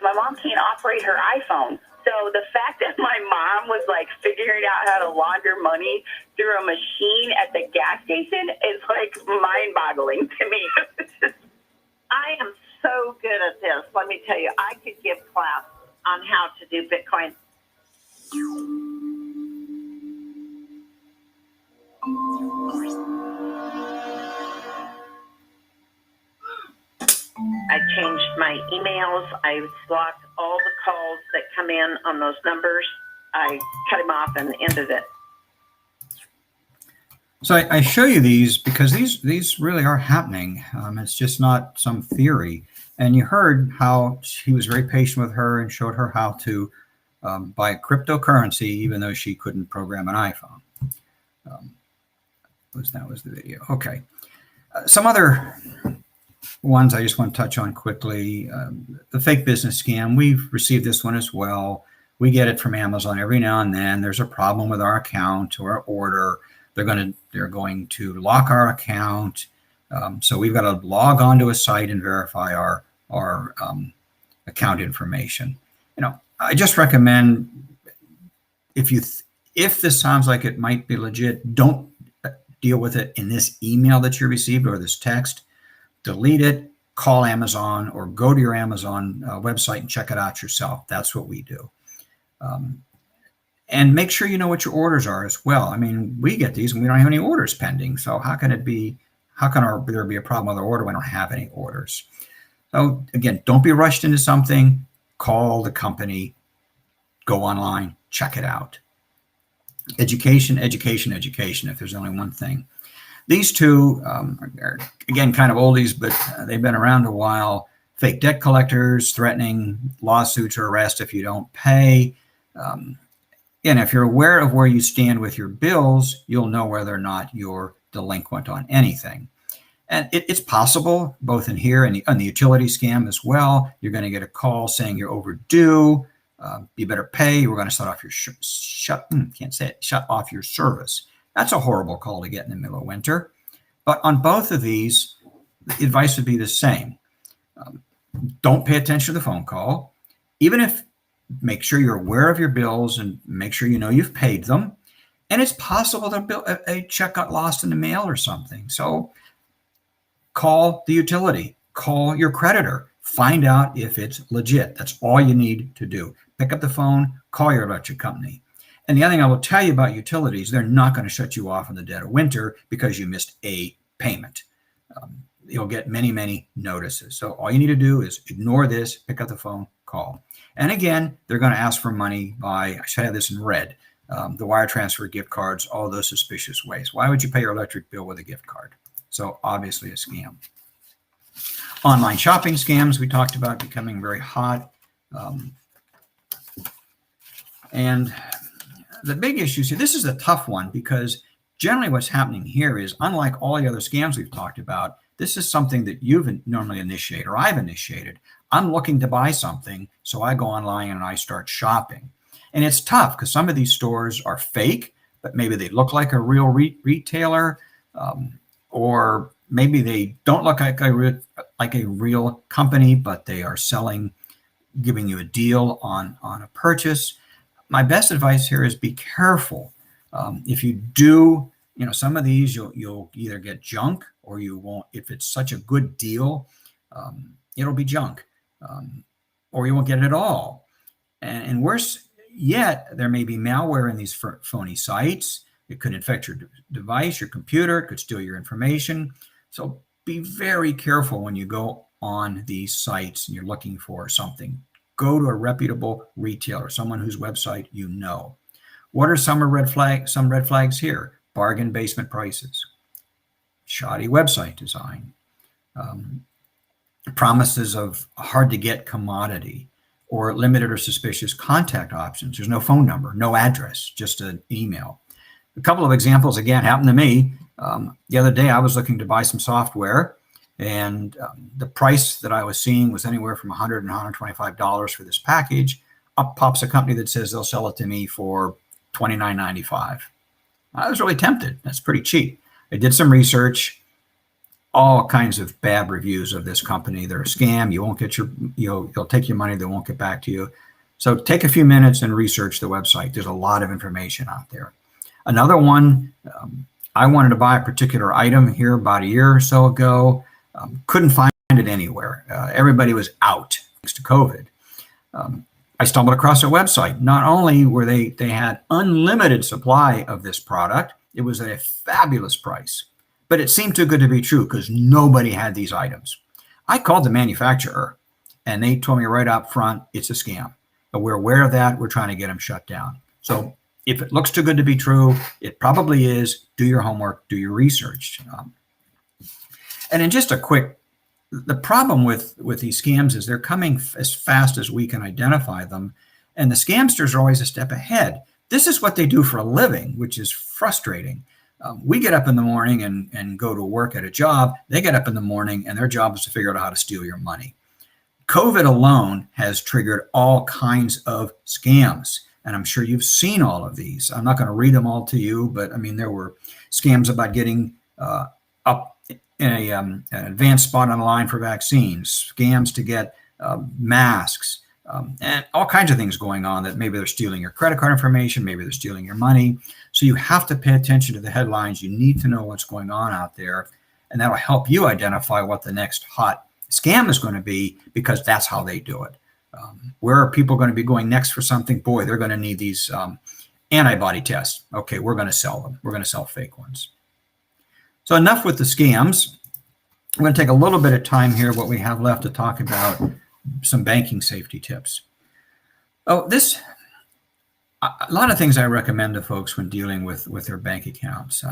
My mom can't operate her iPhone. So the fact that my mom was figuring out how to launder money through a machine at the gas station is mind-boggling to me. I am so good at this. Let me tell you, I could give class on how to do Bitcoin. I changed my emails. I blocked all the calls that come in on those numbers. I cut them off and ended it. So I show you these because these really are happening. It's just not some theory. And you heard how he was very patient with her and showed her how to buy cryptocurrency, even though she couldn't program an iPhone. That was the video. Okay. Some other ones I just want to touch on quickly. The fake business scam. We've received this one as well. We get it from Amazon every now and then. There's a problem with our account or our order. They're going to lock our account. So we've got to log onto a site and verify our account information. I just recommend if this sounds like it might be legit, don't deal with it in this email that you received or this text. Delete it, call Amazon, or go to your Amazon website and check it out yourself. That's what we do. And make sure you know what your orders are as well. I mean, we get these and we don't have any orders pending. So how can there be a problem with our order when we don't have any orders? So again, don't be rushed into something. Call the company, go online, check it out. Education, education, education, if there's only one thing. These two are, again, kind of oldies, but they've been around a while. Fake debt collectors threatening lawsuits or arrest if you don't pay. And if you're aware of where you stand with your bills, you'll know whether or not you're delinquent on anything. And it's possible, both in here and on the utility scam as well, you're going to get a call saying you're overdue. You better pay. We're going to shut off your shut off your service. That's a horrible call to get in the middle of winter. But on both of these, the advice would be the same. Don't pay attention to the phone call. Make sure you're aware of your bills and make sure you know you've paid them. And it's possible that a check got lost in the mail or something. So call the utility, call your creditor, find out if it's legit. That's all you need to do. Pick up the phone, call your electric company. And the other thing I will tell you about utilities, they're not going to shut you off in the dead of winter because you missed a payment. You'll get many, many notices. So all you need to do is ignore this, pick up the phone, call. And again, they're going to ask for money by, I should have this in red, the wire transfer, gift cards, all those suspicious ways. Why would you pay your electric bill with a gift card? So obviously a scam. Online shopping scams, we talked about becoming very hot. And the big issues here, this is a tough one because generally what's happening here is, unlike all the other scams we've talked about, this is something that you've normally initiated or I've initiated. I'm looking to buy something, so I go online and I start shopping. And it's tough because some of these stores are fake, but maybe they look like a real retailer, or maybe they don't look like a real company, but they are giving you a deal on a purchase. My best advice here is be careful. If you do, some of these you'll either get junk or you won't. If it's such a good deal, it'll be junk, or you won't get it at all. And worse yet, there may be malware in these phony sites. It could infect your device, your computer. It could steal your information. So be very careful when you go on these sites and you're looking for something. Go to a reputable retailer, someone whose website you know. What are some red flags here? Bargain basement prices, shoddy website design, promises of hard to get commodity, or limited or suspicious contact options. There's no phone number, no address, just an email. A couple of examples, again, happened to me. The other day, I was looking to buy some software, and the price that I was seeing was anywhere from $100 and $125 for this package. Up pops a company that says they'll sell it to me for $29.95. I was really tempted. That's pretty cheap. I did some research, all kinds of bad reviews of this company. They're a scam. You won't get they'll take your money. They won't get back to you. So take a few minutes and research the website. There's a lot of information out there. Another one, I wanted to buy a particular item here about a year or so ago. Couldn't find it anywhere. Everybody was out thanks to COVID. I stumbled across a website. Not only were they had unlimited supply of this product, it was at a fabulous price, but it seemed too good to be true because nobody had these items. I called the manufacturer and they told me right up front, it's a scam. But we're aware of that. We're trying to get them shut down. So if it looks too good to be true, it probably is. Do your homework, do your research. And in just a quick, the problem with these scams is they're coming as fast as we can identify them. And the scamsters are always a step ahead. This is what they do for a living, which is frustrating. We get up in the morning and go to work at a job. They get up in the morning and their job is to figure out how to steal your money. COVID alone has triggered all kinds of scams. And I'm sure you've seen all of these. I'm not going to read them all to you, but I mean, there were scams about getting up in an advanced spot on the line for vaccines, scams to get masks, and all kinds of things going on that maybe they're stealing your credit card information, maybe they're stealing your money. So you have to pay attention to the headlines. You need to know what's going on out there, and that'll help you identify what the next hot scam is going to be, because that's how they do it. Where are people going to be going next for something? Boy, they're going to need these antibody tests. Okay, we're going to sell them. We're going to sell fake ones. So enough with the scams. I'm going to take a little bit of time here, what we have left, to talk about some banking safety tips. Oh, a lot of things I recommend to folks when dealing with their bank accounts.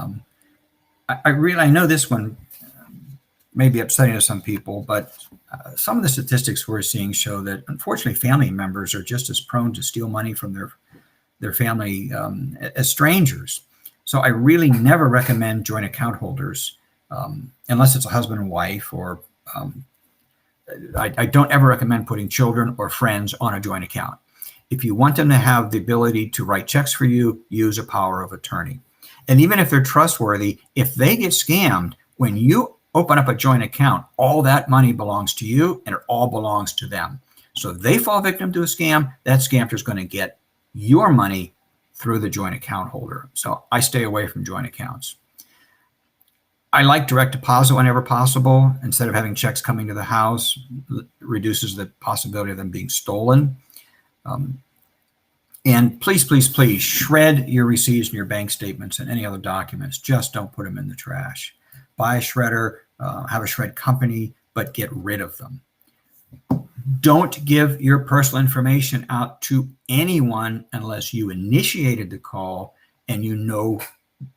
I know this one may be upsetting to some people, but some of the statistics we're seeing show that unfortunately family members are just as prone to steal money from their family as strangers. So I really never recommend joint account holders unless it's a husband and wife, or I don't ever recommend putting children or friends on a joint account. If you want them to have the ability to write checks for you, use a power of attorney. And even if they're trustworthy, if they get scammed, when you open up a joint account, all that money belongs to you and it all belongs to them. So if they fall victim to a scam, that scammer is going to get your money through the joint account holder. So I stay away from joint accounts. I like direct deposit whenever possible. Instead of having checks coming to the house, reduces the possibility of them being stolen. And please, please, please shred your receipts and your bank statements and any other documents. Just don't put them in the trash. Buy a shredder, have a shred company, but get rid of them. Don't give your personal information out to anyone unless you initiated the call and you know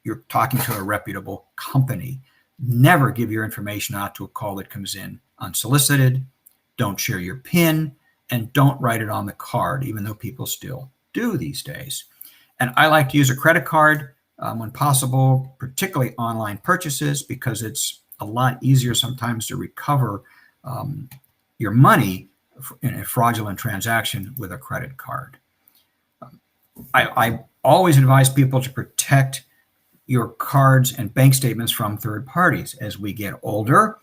you're talking to a reputable company. Never give your information out to a call that comes in unsolicited. Don't share your PIN, and don't write it on the card, even though people still do these days. And I like to use a credit card when possible, particularly online purchases, because it's a lot easier sometimes to recover your money in a fraudulent transaction with a credit card. I always advise people to protect your cards and bank statements from third parties. As we get older,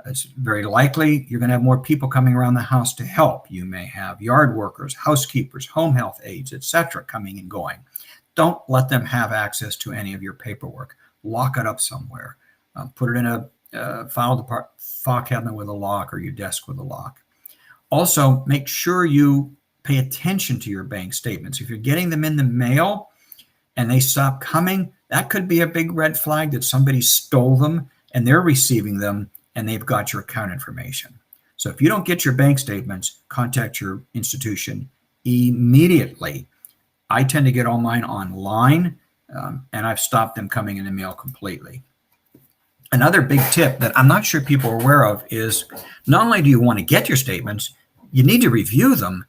it's very likely you're going to have more people coming around the house to help. You may have yard workers, housekeepers, home health aides, etc., coming and going. Don't let them have access to any of your paperwork. Lock it up somewhere. Put it in a file cabinet with a lock, or your desk with a lock. Also, make sure you pay attention to your bank statements. If you're getting them in the mail and they stop coming, that could be a big red flag that somebody stole them and they're receiving them and they've got your account information. So if you don't get your bank statements, contact your institution immediately. I tend to get all mine online, and I've stopped them coming in the mail completely. Another big tip that I'm not sure people are aware of is not only do you want to get your statements, you need to review them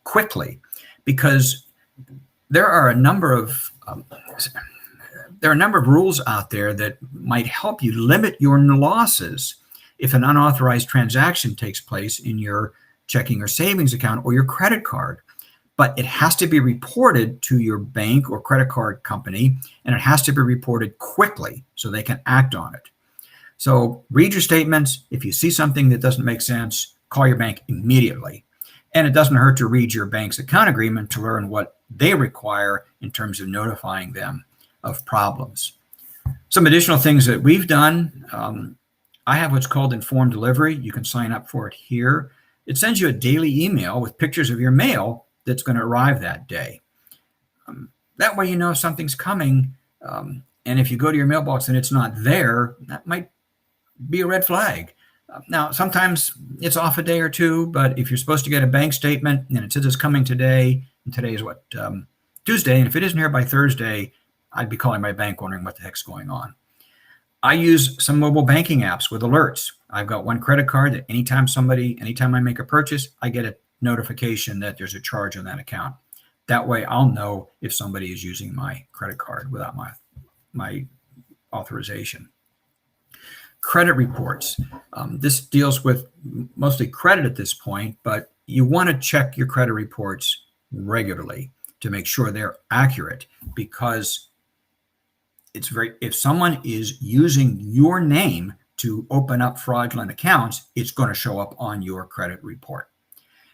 quickly, because there are a number of rules out there that might help you limit your losses if an unauthorized transaction takes place in your checking or savings account or your credit card. But it has to be reported to your bank or credit card company, and it has to be reported quickly so they can act on it. So read your statements. If you see something that doesn't make sense, call your bank immediately. And it doesn't hurt to read your bank's account agreement to learn what they require in terms of notifying them of problems. Some additional things that we've done. I have what's called informed delivery. You can sign up for it here. It sends you a daily email with pictures of your mail that's going to arrive that day. That way you know something's coming. And if you go to your mailbox and it's not there, that might be a red flag. Now, sometimes it's off a day or two, but if you're supposed to get a bank statement and it says it's coming today, and today is what, Tuesday, and if it isn't here by Thursday, I'd be calling my bank wondering what the heck's going on. I use some mobile banking apps with alerts. I've got one credit card that anytime I make a purchase, I get a notification that there's a charge on that account. That way I'll know if somebody is using my credit card without my authorization. Credit reports. This deals with mostly credit at this point, but you want to check your credit reports regularly to make sure they're accurate, because if someone is using your name to open up fraudulent accounts, it's going to show up on your credit report.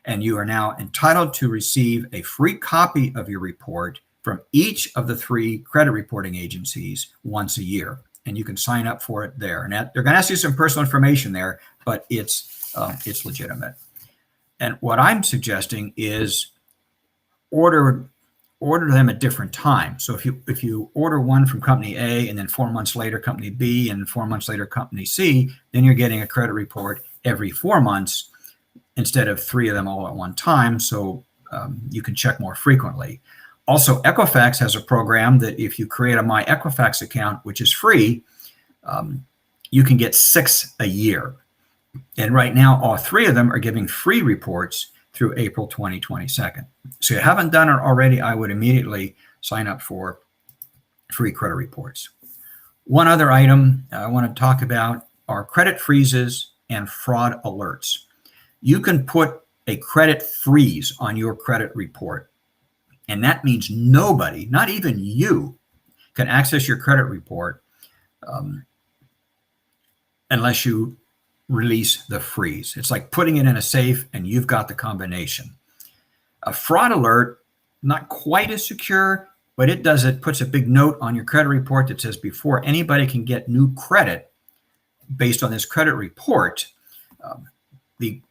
And you are now entitled to receive a free copy of your report from each of the 3 credit reporting agencies once a year. And you can sign up for it there. And they're going to ask you some personal information there, but it's legitimate. And what I'm suggesting is order them at different times. So if you order one from company A and then 4 months later company B and 4 months later company C, then you're getting a credit report every 4 months instead of 3 of them all at one time. So you can check more frequently. Also, Equifax has a program that if you create a My Equifax account, which is free, you can get 6 a year. And right now, all 3 of them are giving free reports through April 2022. So if you haven't done it already, I would immediately sign up for free credit reports. One other item I want to talk about are credit freezes and fraud alerts. You can put a credit freeze on your credit report. And that means nobody, not even you, can access your credit report unless you release the freeze. It's like putting it in a safe and you've got the combination. A fraud alert, not quite as secure, but it puts a big note on your credit report that says before anybody can get new credit based on this credit report, the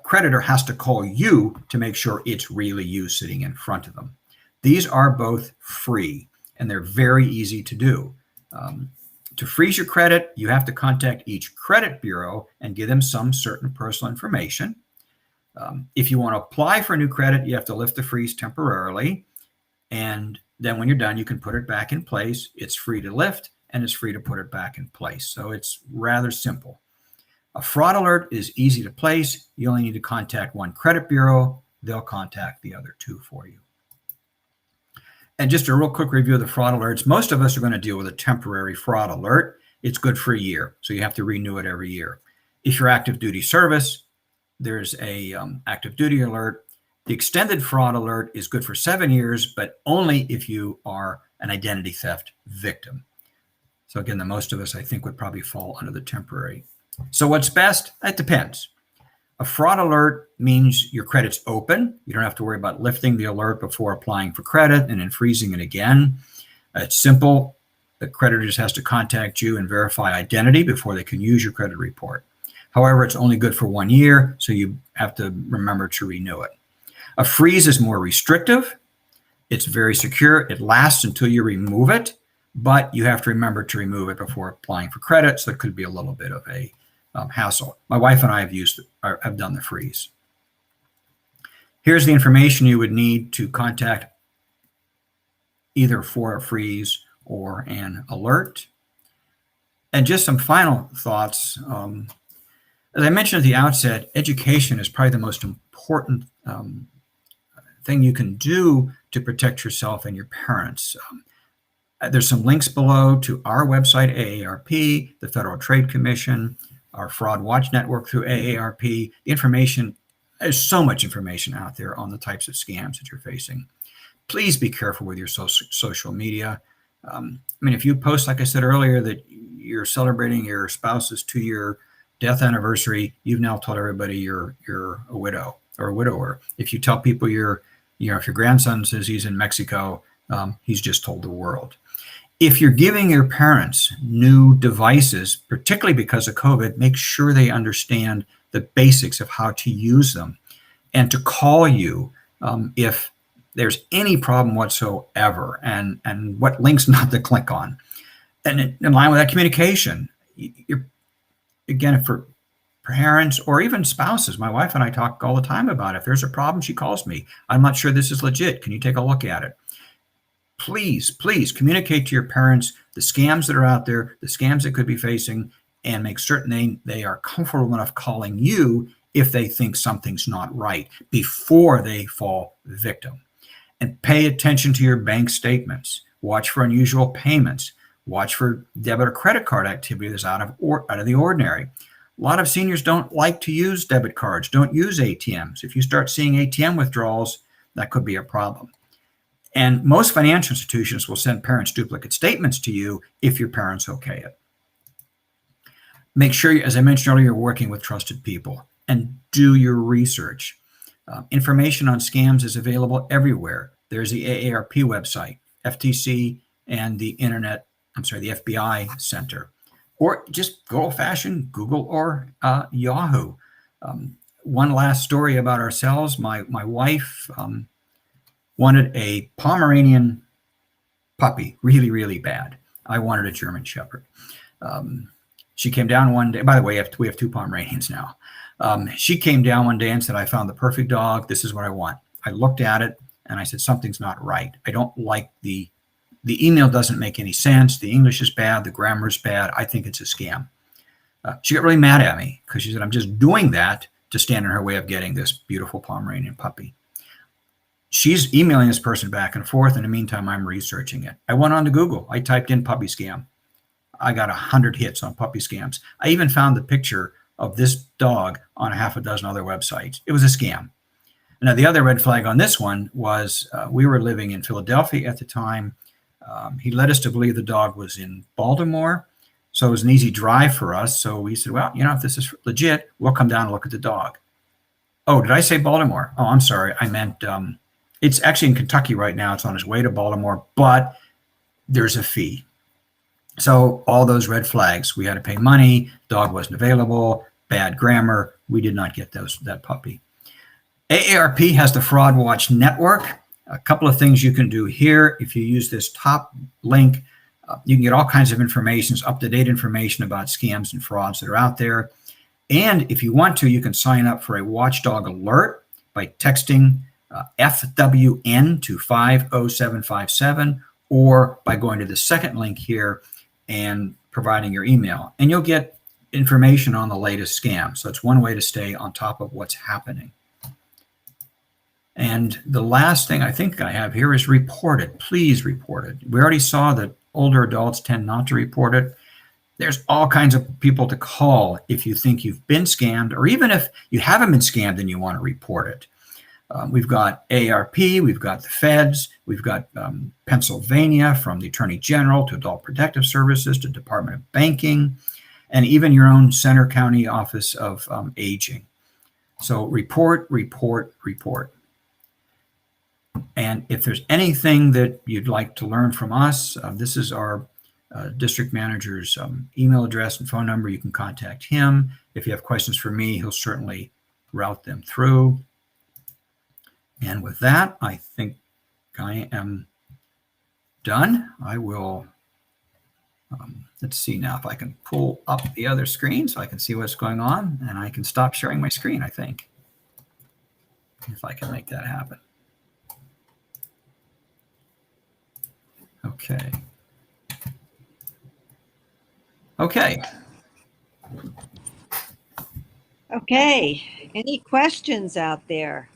creditor has to call you to make sure it's really you sitting in front of them. These are both free and they're very easy to do. To freeze your credit, you have to contact each credit bureau and give them some certain personal information. If you want to apply for new credit, you have to lift the freeze temporarily. And then when you're done, you can put it back in place. It's free to lift and it's free to put it back in place. So it's rather simple. A fraud alert is easy to place. You only need to contact one credit bureau. They'll contact the other 2 for you. And just a real quick review of the fraud alerts. Most of us are going to deal with a temporary fraud alert. It's good for a year, so you have to renew it every year. If you're active duty service, there's a active duty alert. The extended fraud alert is good for 7 years, but only if you are an identity theft victim. So again, the most of us, I think, would probably fall under the temporary. So what's best? It depends. A fraud alert means your credit's open. You don't have to worry about lifting the alert before applying for credit and then freezing it again. It's simple. The creditor just has to contact you and verify identity before they can use your credit report. However, it's only good for 1 year, so you have to remember to renew it. A freeze is more restrictive. It's very secure. It lasts until you remove it, but you have to remember to remove it before applying for credit, so it could be a little bit of a hassle. My wife and I have done the freeze. Here's the information you would need to contact either for a freeze or an alert. And just some final thoughts. As I mentioned at the outset, education is probably the most important thing you can do to protect yourself and your parents. There's some links below to our website, AARP, the Federal Trade Commission, our Fraud Watch Network through AARP. The information, there's so much information out there on the types of scams that you're facing. Please be careful with your social media. I mean, if you post, like I said earlier, that you're celebrating your spouse's 2-year death anniversary, you've now told everybody you're a widow or a widower. If you tell people if your grandson says he's in Mexico, he's just told the world. If you're giving your parents new devices, particularly because of COVID, make sure they understand the basics of how to use them and to call you if there's any problem whatsoever and what links not to click on. And in line with that communication, again, for parents, or even spouses. My wife and I talk all the time about it. If there's a problem, she calls me. I'm not sure this is legit. Can you take a look at it? Please communicate to your parents the scams that are out there, the scams that could be facing, and make certain they are comfortable enough calling you if they think something's not right before they fall victim. And pay attention to your bank statements. Watch for unusual payments. Watch for debit or credit card activity that's out of the ordinary. A lot of seniors don't like to use debit cards, don't use ATMs. If you start seeing ATM withdrawals, that could be a problem. And most financial institutions will send parents duplicate statements to you if your parents okay it. Make sure, as I mentioned earlier, you're working with trusted people, and do your research. Information on scams is available everywhere. There's the AARP website, FTC, and the FBI Center. Or just go old-fashioned Google or Yahoo. One last story about ourselves. My wife wanted a Pomeranian puppy really, really bad. I wanted a German Shepherd. She came down one day. By the way, we have 2 Pomeranians now. She came down one day and said, I found the perfect dog. This is what I want. I looked at it and I said, something's not right. I don't like the email doesn't make any sense. The English is bad. The grammar is bad. I think it's a scam. She got really mad at me because she said, I'm just doing that to stand in her way of getting this beautiful Pomeranian puppy. She's emailing this person back and forth. In the meantime, I'm researching it. I went on to Google. I typed in puppy scam. I got 100 hits on puppy scams. I even found the picture of this dog on a half a dozen other websites. It was a scam. Now, the other red flag on this one was we were living in Philadelphia at the time. He led us to believe the dog was in Baltimore. So it was an easy drive for us. So we said, well, if this is legit, we'll come down and look at the dog. Oh, did I say Baltimore? Oh, I'm sorry. I meant it's actually in Kentucky right now. It's on its way to Baltimore, but there's a fee. So all those red flags, we had to pay money, dog wasn't available, bad grammar. We did not get that puppy. AARP has the Fraud Watch Network. A couple of things you can do here. If you use this top link, you can get all kinds of information, up-to-date information about scams and frauds that are out there. And if you want to, you can sign up for a watchdog alert by texting FWN to 50757, or by going to the second link here and providing your email. And you'll get information on the latest scam. So it's one way to stay on top of what's happening. And the last thing I think I have here is report it. Please report it. We already saw that older adults tend not to report it. There's all kinds of people to call if you think you've been scammed, or even if you haven't been scammed and you want to report it. We've got AARP, we've got the feds, we've got Pennsylvania, from the Attorney General to Adult Protective Services to Department of Banking, and even your own Center County Office of Aging. So report, report, report. And if there's anything that you'd like to learn from us, this is our district manager's email address and phone number. You can contact him. If you have questions for me, he'll certainly route them through. And with that, I think I am done. I will, let's see now if I can pull up the other screen so I can see what's going on, and I can stop sharing my screen, I think, if I can make that happen. Okay. Okay. Okay. Any questions out there?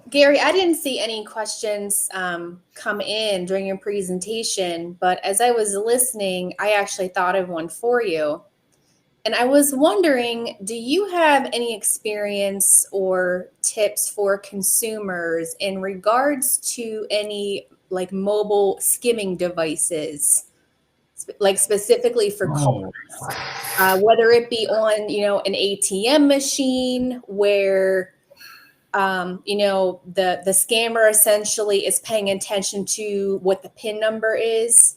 Gary, I didn't see any questions come in during your presentation, but as I was listening, I actually thought of one for you. And I was wondering, do you have any experience or tips for consumers in regards to any like mobile skimming devices, like specifically for cards, whether it be on, an ATM machine where the scammer essentially is paying attention to what the PIN number is,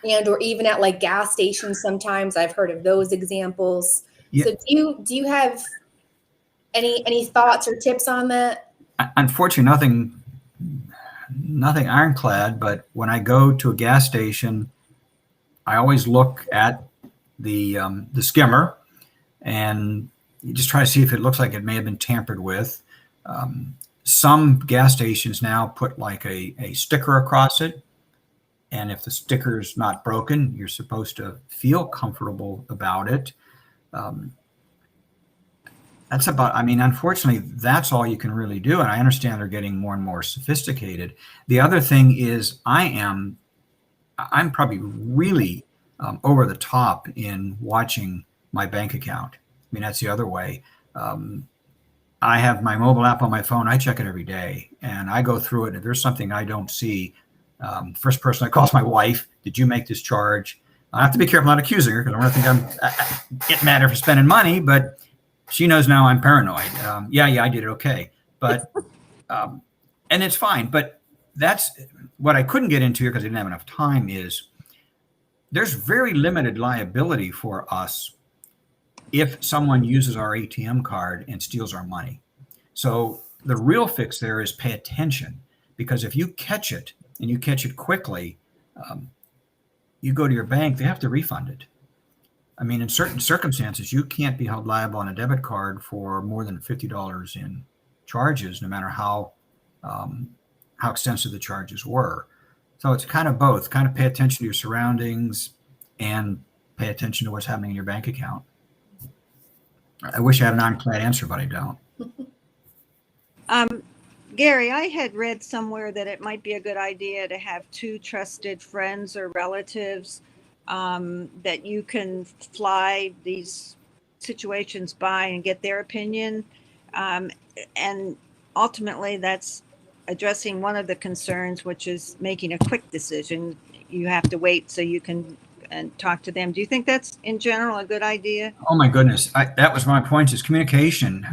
and or even at like gas stations. Sometimes I've heard of those examples. Yeah. So do you have any thoughts or tips on that? Unfortunately, nothing ironclad, but when I go to a gas station, I always look at the skimmer, and you just try to see if it looks like it may have been tampered with. Some gas stations now put like a sticker across it, and if the sticker is not broken, you're supposed to feel comfortable about it. That's about, I mean, unfortunately, that's all you can really do. And I understand they're getting more and more sophisticated. The other thing is I'm probably really over the top in watching my bank account. I mean, that's the other way. I have my mobile app on my phone. I check it every day, and I go through it. If there's something I don't see, first person I call is my wife. Did you make this charge? I have to be careful not accusing her, because I don't think I'm getting mad at her for spending money, but she knows now I'm paranoid. Yeah, I did it. Okay. But, and it's fine. But that's what I couldn't get into here because I didn't have enough time is there's very limited liability for us if someone uses our ATM card and steals our money. So the real fix there is pay attention, because if you catch it and you catch it quickly, you go to your bank, they have to refund it. I mean, in certain circumstances, you can't be held liable on a debit card for more than $50 in charges, no matter how extensive the charges were. So it's kind of both. Kind of pay attention to your surroundings and pay attention to what's happening in your bank account. I wish I had an ironclad answer, but I don't. Gary, I had read somewhere that it might be a good idea to have 2 trusted friends or relatives that you can fly these situations by and get their opinion. And ultimately, that's addressing one of the concerns, which is making a quick decision. You have to wait so you can talk to them. Do you think that's, in general, a good idea? Oh, my goodness. That was my point, is communication.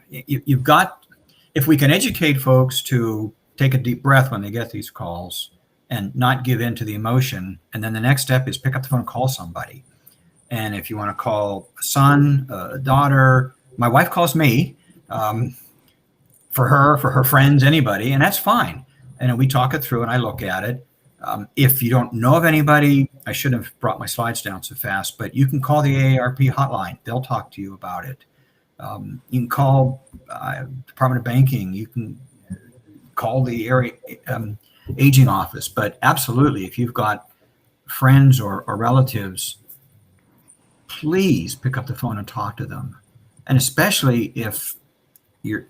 You've got, if we can educate folks to take a deep breath when they get these calls and not give in to the emotion. And then the next step is pick up the phone and call somebody. And if you want to call a son, a daughter, my wife calls me for her friends, anybody, and that's fine. And we talk it through and I look at it. If you don't know of anybody, I shouldn't have brought my slides down so fast, but you can call the AARP hotline. They'll talk to you about it. You can call Department of Banking. You can call the area aging office. But absolutely, if you've got friends or relatives, please pick up the phone and talk to them. And especially if you're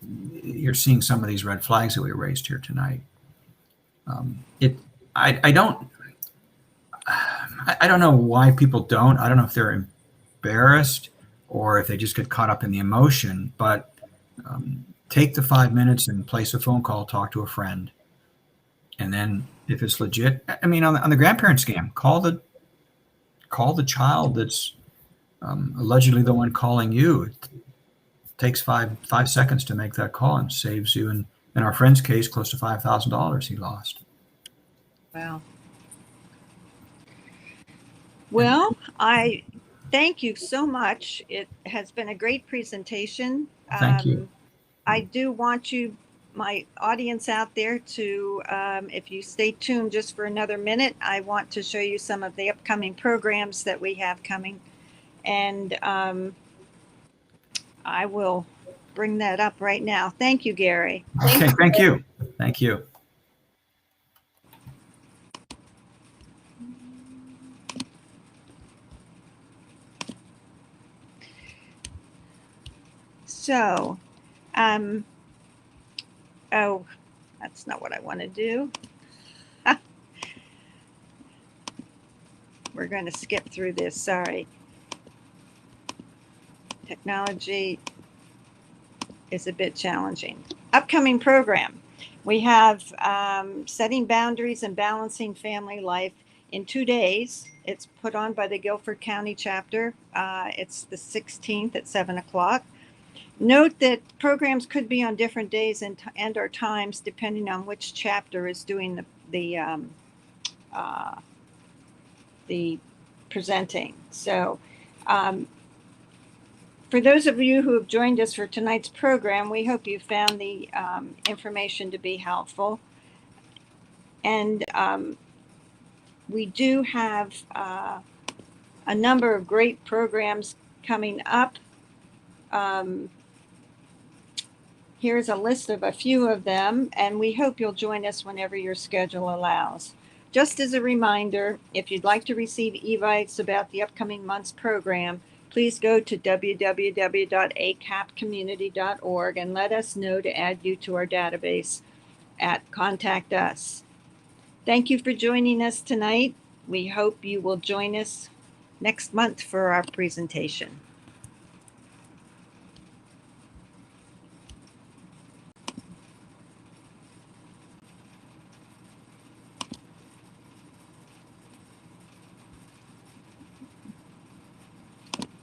seeing some of these red flags that we raised here tonight. I don't know why people don't. I don't know if they're embarrassed or if they just get caught up in the emotion, but take the 5 minutes and place a phone call, talk to a friend. And then if it's legit, I mean, on the grandparent scam, call the child that's allegedly the one calling you. It takes five seconds to make that call and saves you, in our friend's case, close to $5,000 he lost. Wow. Well, I thank you so much. It has been a great presentation. Thank you. I do want my audience out there to, if you stay tuned just for another minute, I want to show you some of the upcoming programs that we have coming. And I will bring that up right now. Thank you, Gary. Okay, thank you. Thank you. So, oh, that's not what I want to do. We're going to skip through this. Sorry. Technology is a bit challenging. Upcoming program. We have Setting Boundaries and Balancing Family Life in 2 days. It's put on by the Guilford County chapter. It's the 16th at 7 o'clock. Note that programs could be on different days and or times depending on which chapter is doing the presenting. So for those of you who have joined us for tonight's program, we hope you found the information to be helpful. And we do have a number of great programs coming up. Here's a list of a few of them, and we hope you'll join us whenever your schedule allows. Just as a reminder, if you'd like to receive evites about the upcoming month's program, please go to www.acapcommunity.org and let us know to add you to our database at Contact Us. Thank you for joining us tonight. We hope you will join us next month for our presentation.